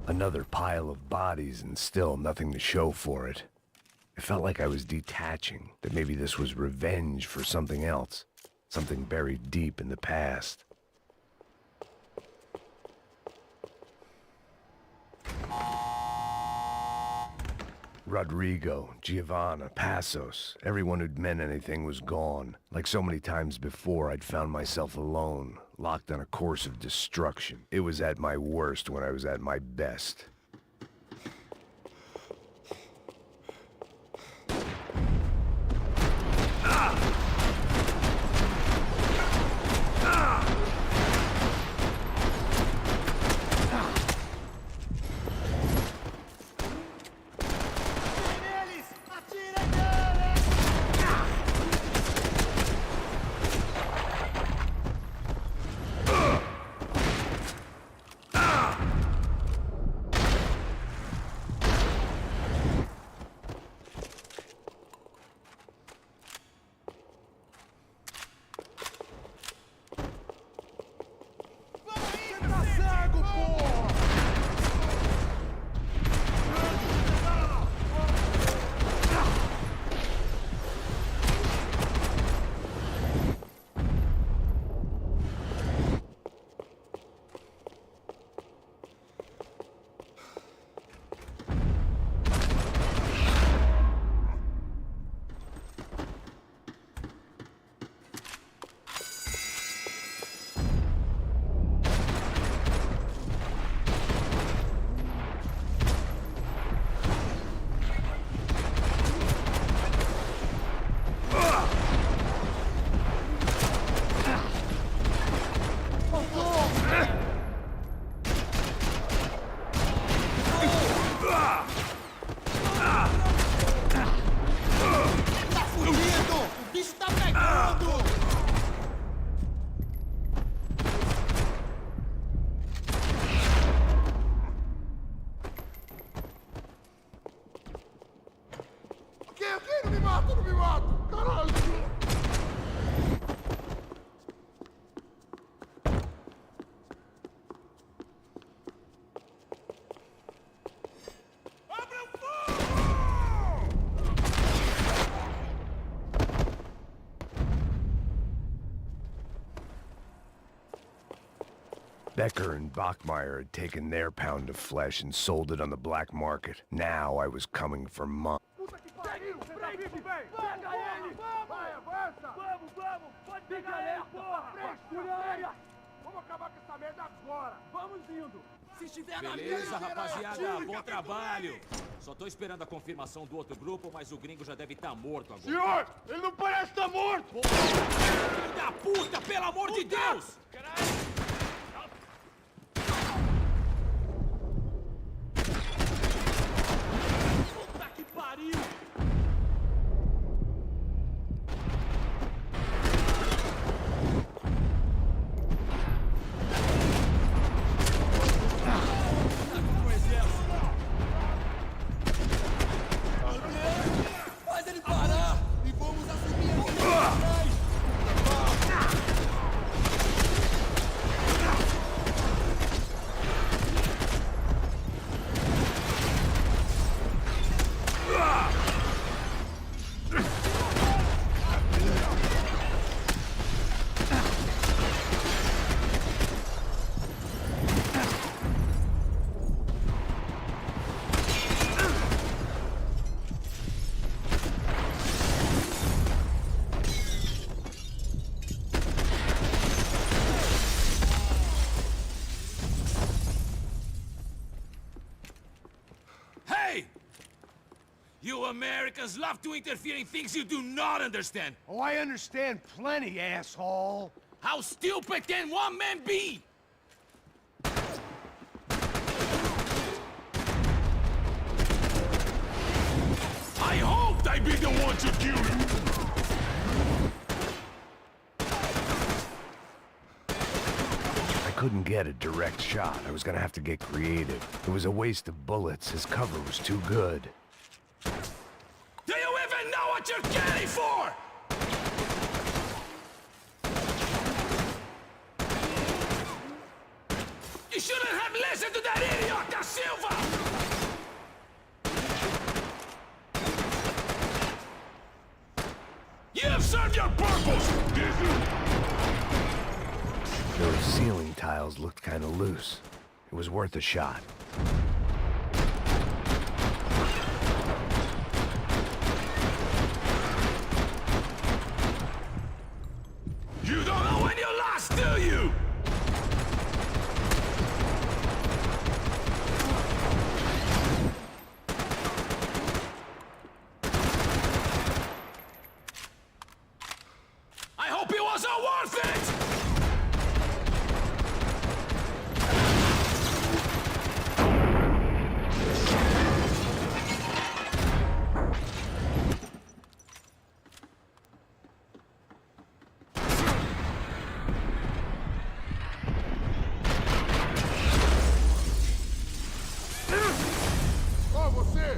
Another pile of bodies and still nothing to show for it. It felt like I was detaching, that maybe this was revenge for something else, something buried deep in the past. Rodrigo, Giovanna, Passos, everyone who'd meant anything was gone. Like so many times before, I'd found myself alone, locked on a course of destruction. It was at my worst when I was at my best. Becker and Bachmeyer had taken their pound of flesh and sold it on the black market. Now I was coming for mine. Beleza, rapaziada, bom trabalho. Só tô esperando a confirmação do outro grupo, mas o gringo já deve estar morto agora. Senhor, ele não parece estar morto! Filho da puta, pelo amor de Deus! Americans love to interfere in things you do not understand. Oh, I understand plenty, asshole. How stupid can one man be? I hoped I'd be the one to kill you. I couldn't get a direct shot. I was gonna have to get creative. It was a waste of bullets. His cover was too good. Do you even know what you're getting for? You shouldn't have listened to that idiot, Da Silva! You have served your purpose! Those ceiling tiles looked kind of loose. It was worth a shot. You don't know when you lost, do you? I hope it was all worth it! Ó, você!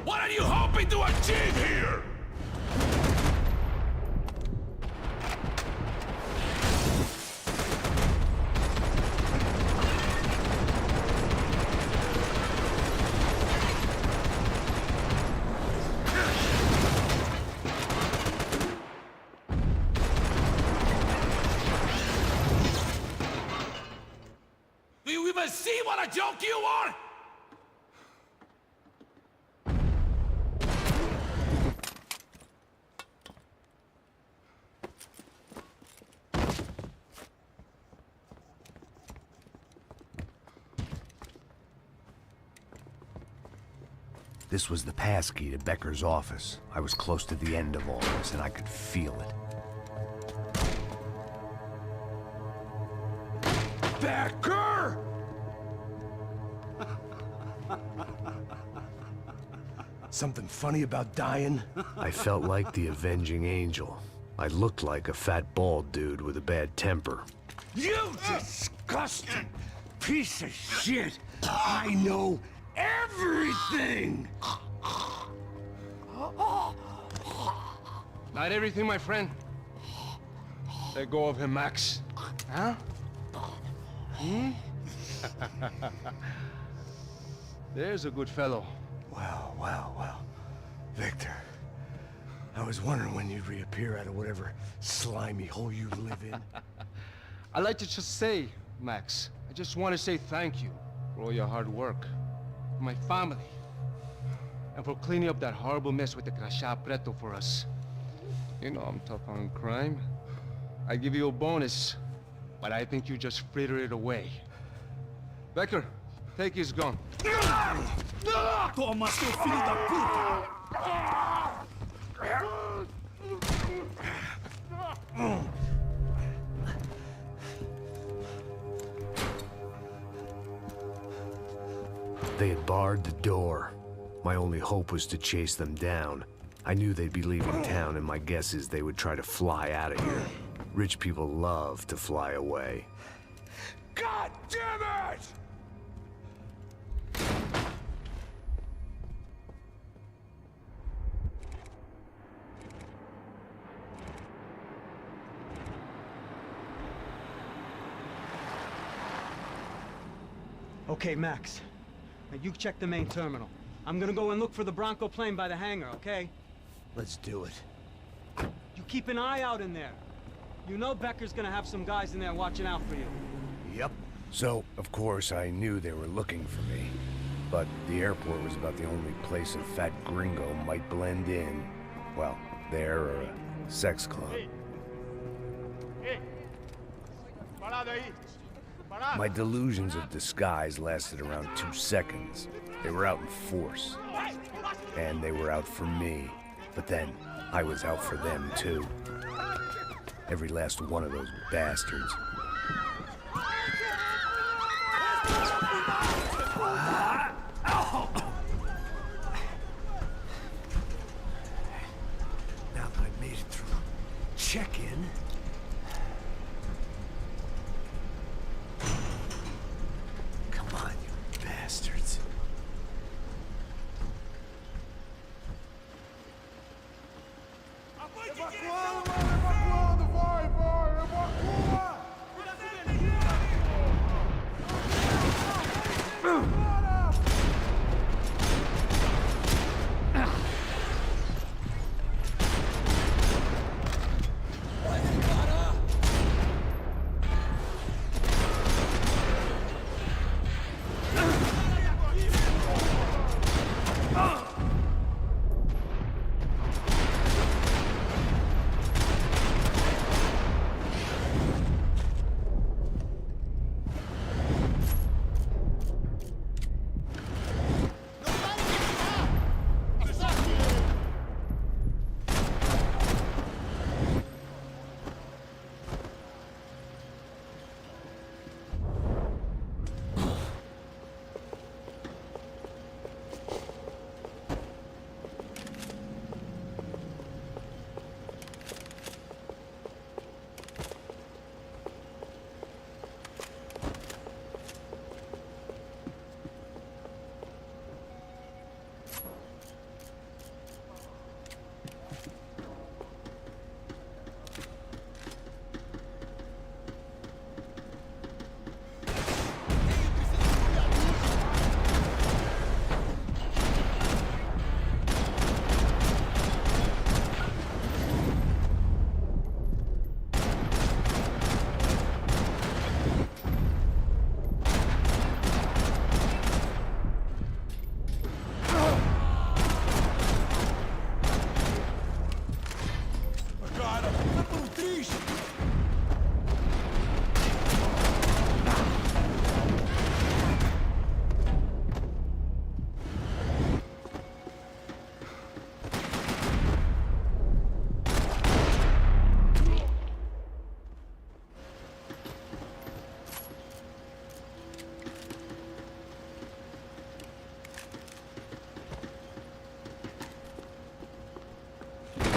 What are you hoping to achieve here? Do you even see what a joke you are? This was the passkey to Becker's office. I was close to the end of all this, and I could feel it. Becker! Something funny about dying? I felt like the avenging angel. I looked like a fat bald dude with a bad temper. You disgusting piece of shit! I know everything! Not everything, my friend. Let go of him, Max. Huh? Hmm? There's a good fellow. Well, well, well. Victor, I was wondering when you'd reappear out of whatever slimy hole you live in. I'd like to just say, Max, I just want to say thank you for all your hard work, for my family, and for cleaning up that horrible mess with the Crachá Preto for us. You know I'm tough on crime. I give you a bonus, but I think you just fritter it away. Becker, take his gun. Toma, seu filho da puta! They had barred the door. My only hope was to chase them down. I knew they'd be leaving town, and my guess is they would try to fly out of here. Rich people love to fly away. God damn it! Okay, Max. Now you check the main terminal. I'm gonna go and look for the Bronco plane by the hangar, okay? Let's do it. You keep an eye out in there. You know Becker's gonna have some guys in there watching out for you. Yep. So, of course, I knew they were looking for me. But the airport was about the only place a fat gringo might blend in. Well, there or a sex club. My delusions of disguise lasted around 2 seconds. They were out in force. And they were out for me. But then, I was out for them too. Every last one of those bastards. Now that I made it through check-in, come on, you bastards. Evacuando, vai, evacua!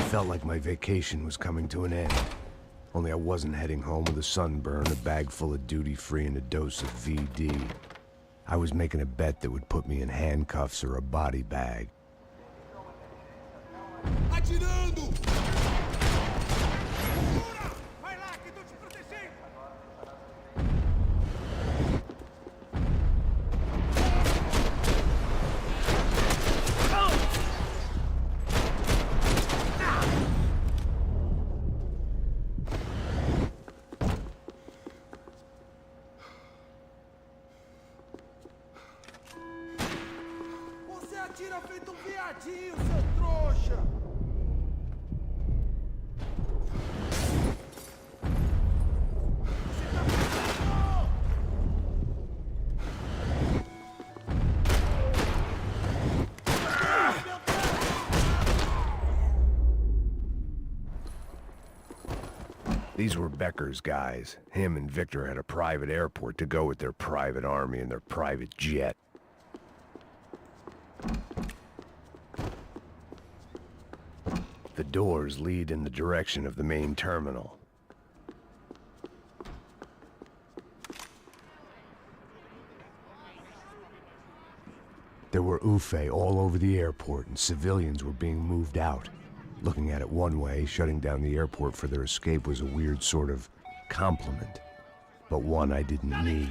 Felt like my vacation was coming to an end. Only I wasn't heading home with a sunburn, a bag full of duty-free, and a dose of VD. I was making a bet that would put me in handcuffs or a body bag. Atirando! Você atira feito viadinho, seu trouxa! These were Becker's guys. Him and Victor had a private airport to go with their private army and their private jet. The doors lead in the direction of the main terminal. There were UFE all over the airport, and civilians were being moved out. Looking at it one way, shutting down the airport for their escape was a weird sort of compliment, but one I didn't need.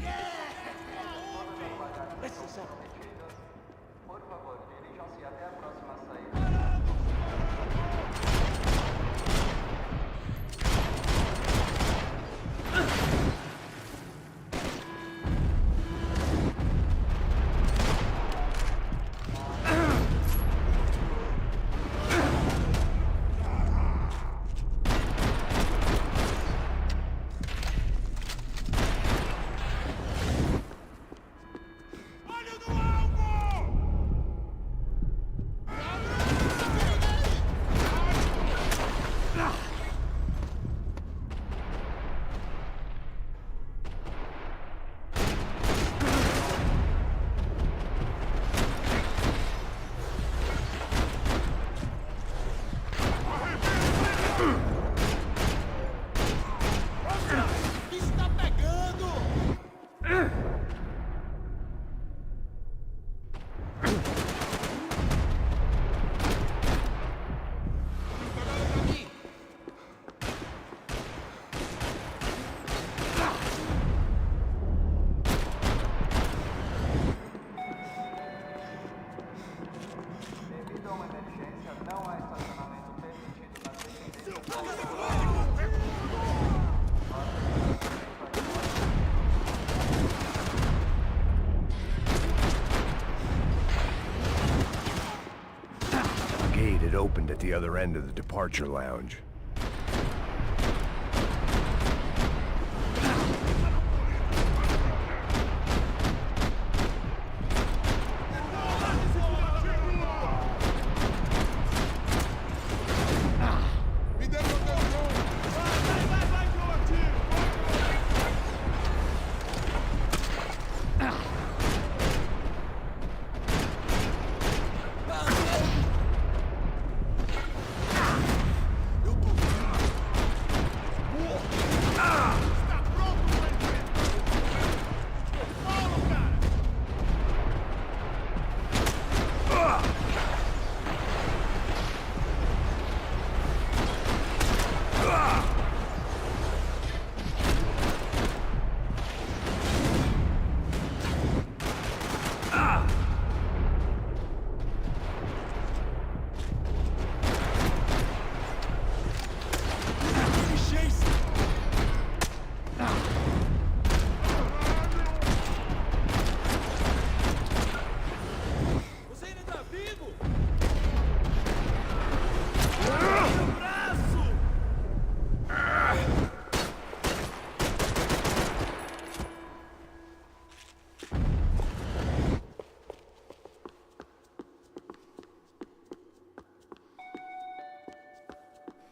at the other end of the departure lounge.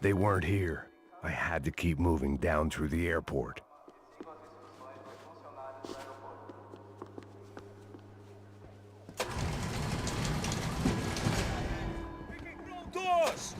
They weren't here. I had to keep moving down through the airport. Doors!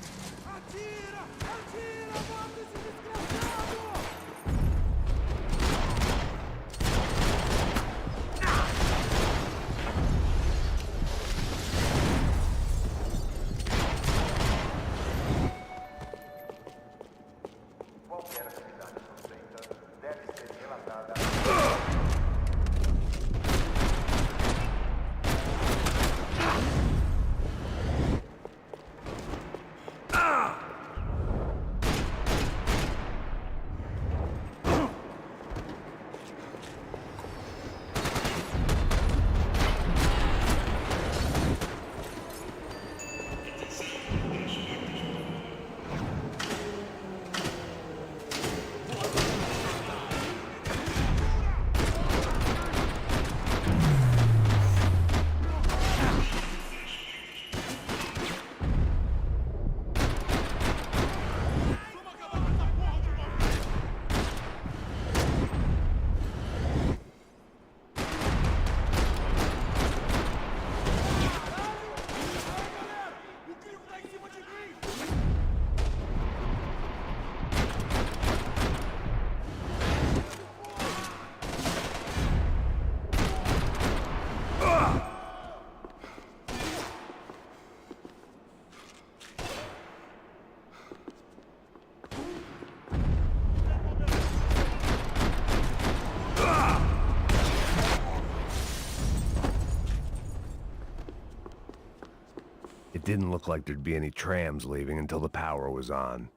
It didn't look like there'd be any trams leaving until the power was on.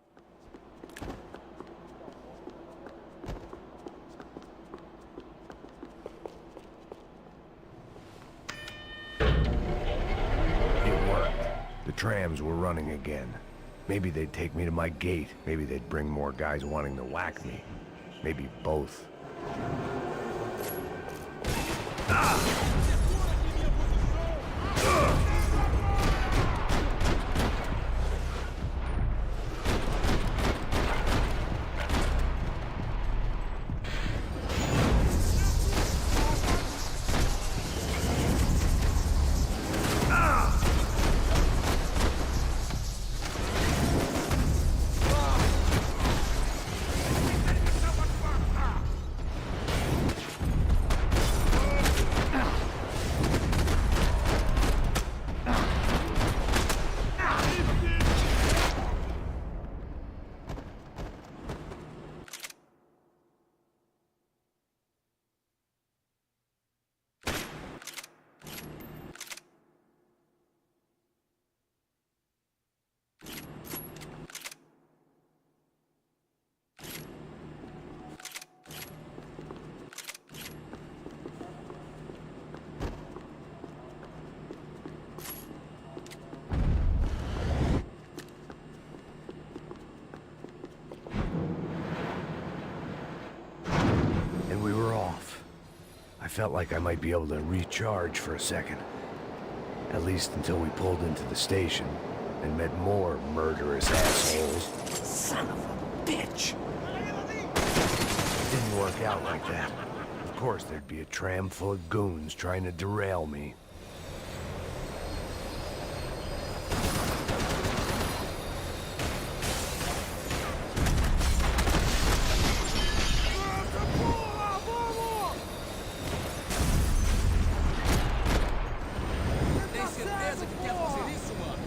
It worked. The trams were running again. Maybe they'd take me to my gate. Maybe they'd bring more guys wanting to whack me. Maybe both. felt like I might be able to recharge for a second. At least until we pulled into the station and met more murderous assholes. Son of a bitch! It didn't work out like that. Of course, there'd be a tram full of goons trying to derail me. Tem certeza que quer fazer isso, mano?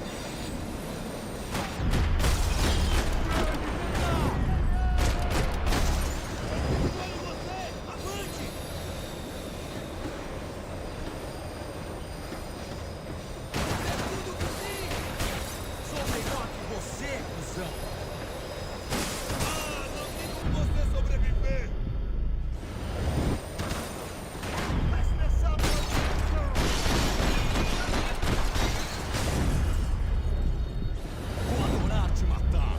Sou melhor que você, cuzão. Ah, não tem como você sobreviver! Mas nessa maldição! Vou adorar te matar.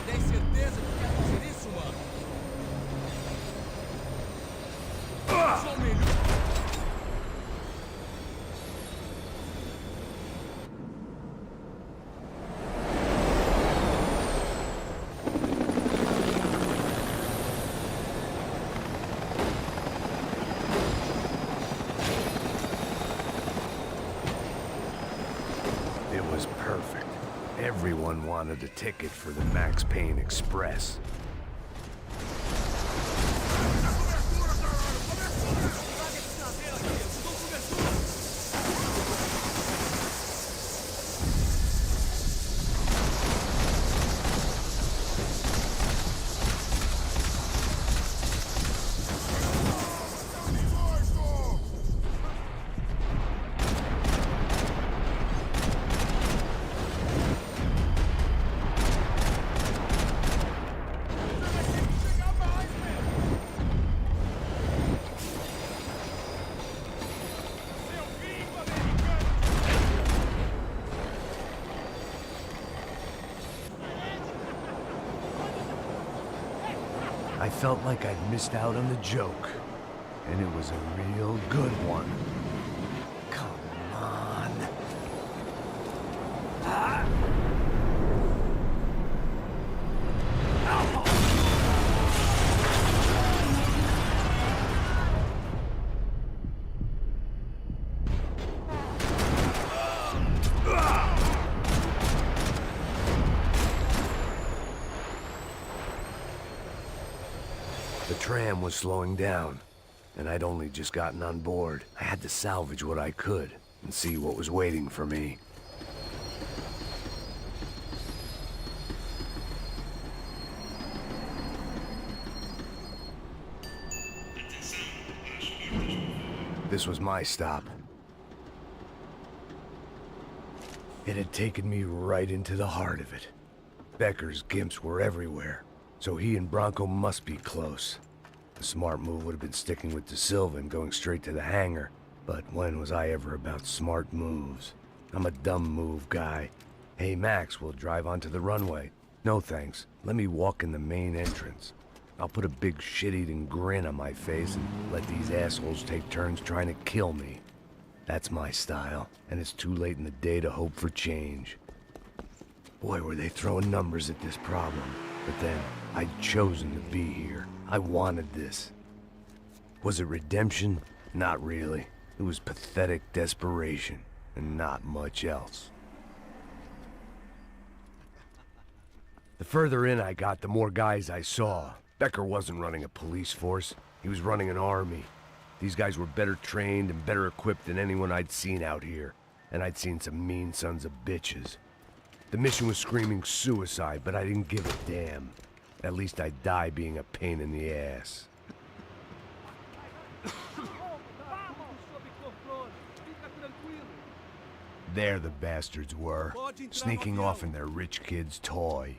Tem certeza que quer fazer isso, mano? Sou melhor. It was perfect. Everyone wanted a ticket for the Max Payne Express. I felt like I'd missed out on the joke, and it was a real good one. Come on. Ah! The tram was slowing down, and I'd only just gotten on board. I had to salvage what I could and see what was waiting for me. This was my stop. It had taken me right into the heart of it. Becker's gimps were everywhere, so he and Bronco must be close. The smart move would have been sticking with De Silva and going straight to the hangar, but when was I ever about smart moves? I'm a dumb move guy. Hey Max, we'll drive onto the runway. No thanks, let me walk in the main entrance. I'll put a big shit-eating grin on my face and let these assholes take turns trying to kill me. That's my style, and it's too late in the day to hope for change. Boy, were they throwing numbers at this problem. But then, I'd chosen to be here. I wanted this. Was it redemption? Not really. It was pathetic desperation, and not much else. The further in I got, the more guys I saw. Becker wasn't running a police force. He was running an army. These guys were better trained and better equipped than anyone I'd seen out here. And I'd seen some mean sons of bitches. The mission was screaming suicide, but I didn't give a damn. At least I'd die being a pain in the ass. There the bastards were, sneaking off in their rich kid's toy.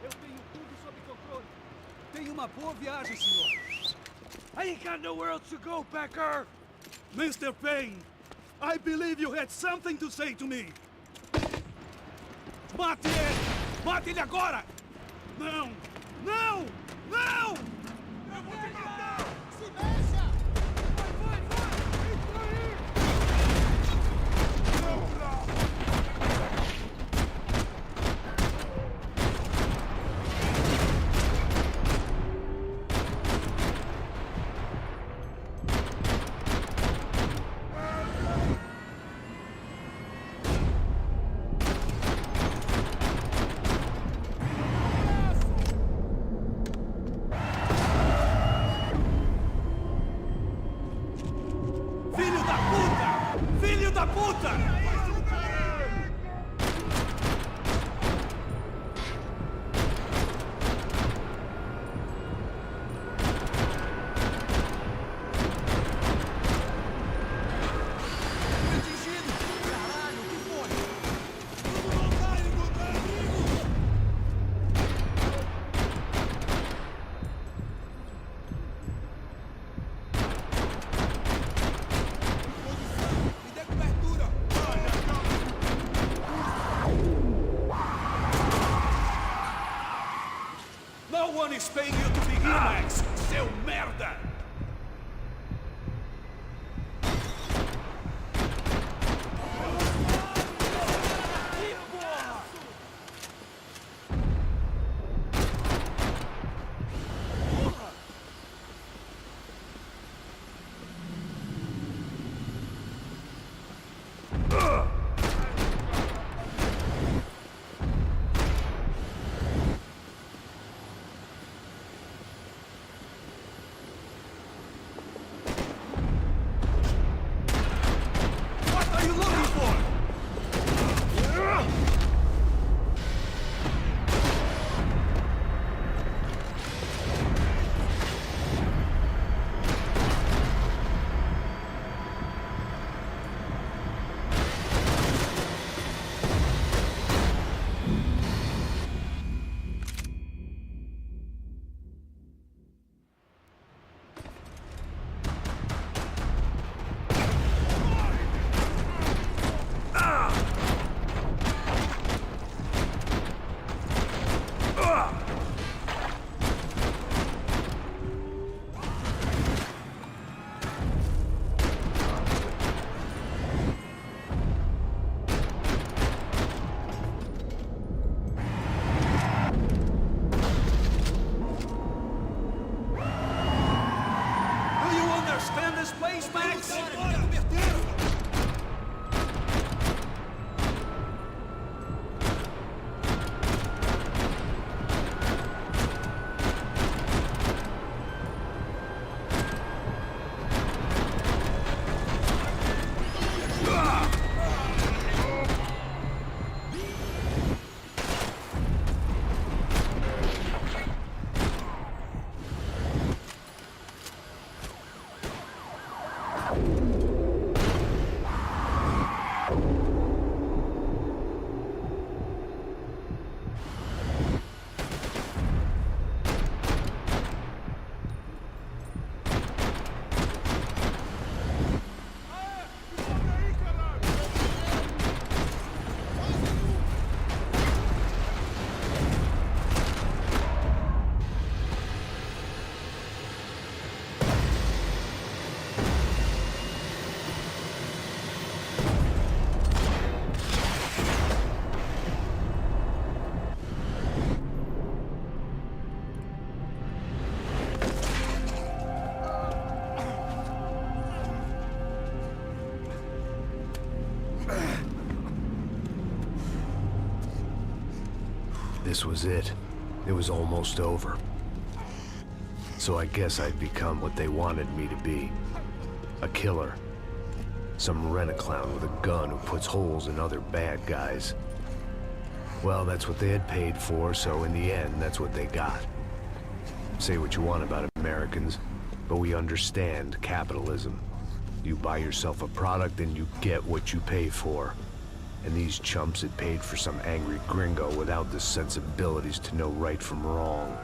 Eu tenho tudo uma boa viagem, senhor. I ain't got nowhere else to go, Becker! Mr. Payne, I believe you had something to say to me. Mate ele! Mate ele agora! Não! Não! Não! Eu vou te matar! Se mexa! Vai! Entra aí! Não! Filho da puta! No one is paying you to be here, Max, seu merda! This was it. It was almost over. So I guess I'd become what they wanted me to be. A killer. Some rent-a-clown with a gun who puts holes in other bad guys. Well, that's what they had paid for, so in the end, that's what they got. Say what you want about Americans, but we understand capitalism. You buy yourself a product and you get what you pay for. And these chumps had paid for some angry gringo without the sensibilities to know right from wrong.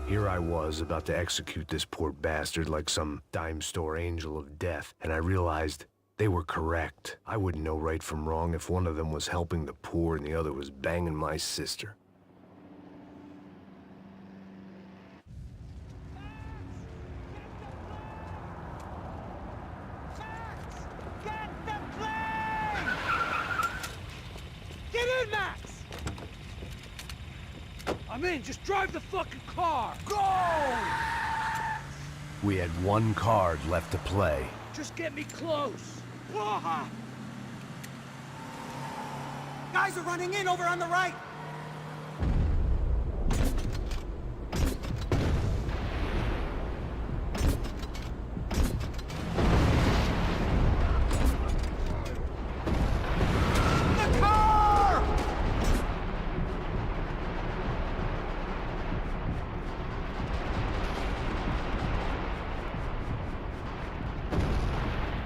Here I was, about to execute this poor bastard like some dime store angel of death, and I realized they were correct. I wouldn't know right from wrong if one of them was helping the poor and the other was banging my sister. Get in, Max! I'm in, just drive the fucking car! Go! We had one card left to play. Just get me close! Whoa. Guys are running in over on the right!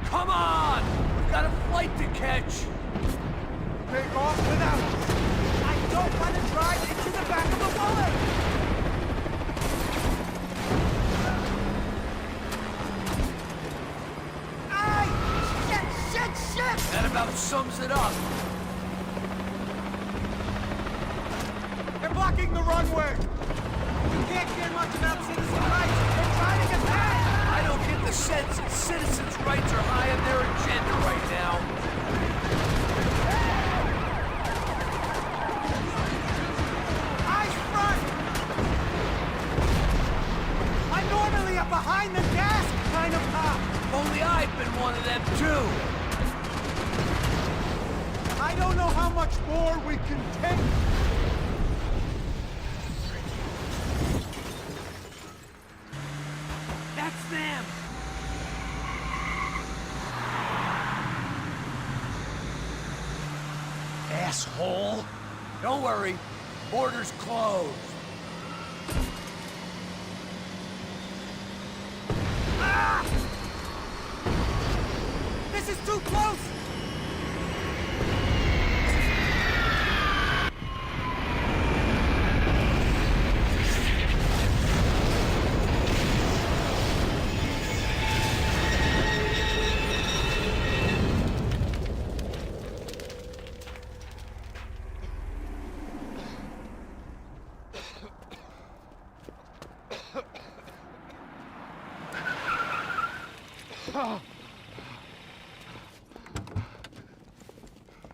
Come on! We've got a flight to catch! Take off without us! I don't want to drive into the back of the bullet! Aye! Shit! That about sums it up. They're blocking the runway! You can't care much about citizen rights! They're trying to get past! I don't get the sense that citizens' rights are high on their agenda right now. Eyes front! I'm normally a behind the desk kind of cop! Only I've been one of them too. I don't know how much more we can take! That's them! Asshole! Don't worry, border's closed. Ah! This is too close!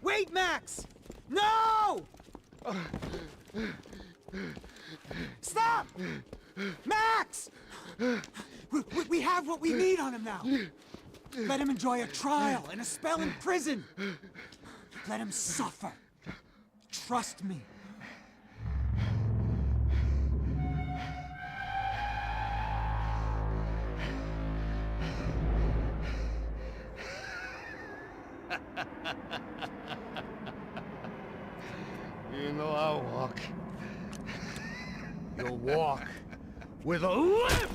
Wait, Max! No! Stop! Max! We have what we need on him now. Let him enjoy a trial and a spell in prison. Let him suffer. Trust me. You know I'll walk. You'll walk with a lift!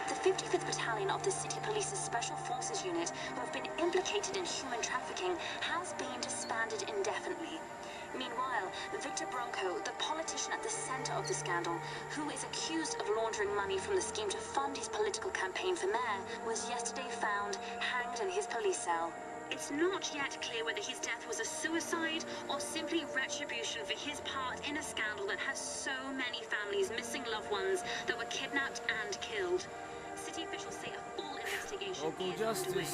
The 55th Battalion of the City Police's Special Forces Unit, who have been implicated in human trafficking, has been disbanded indefinitely. Meanwhile, Victor Bronco, the politician at the center of the scandal, who is accused of laundering money from the scheme to fund his political campaign for mayor, was yesterday found hanged in his police cell. It's not yet clear whether his death was a suicide or simply retribution for his part in a scandal that has so many families missing loved ones that were kidnapped and killed. City officials say a full investigation is underway.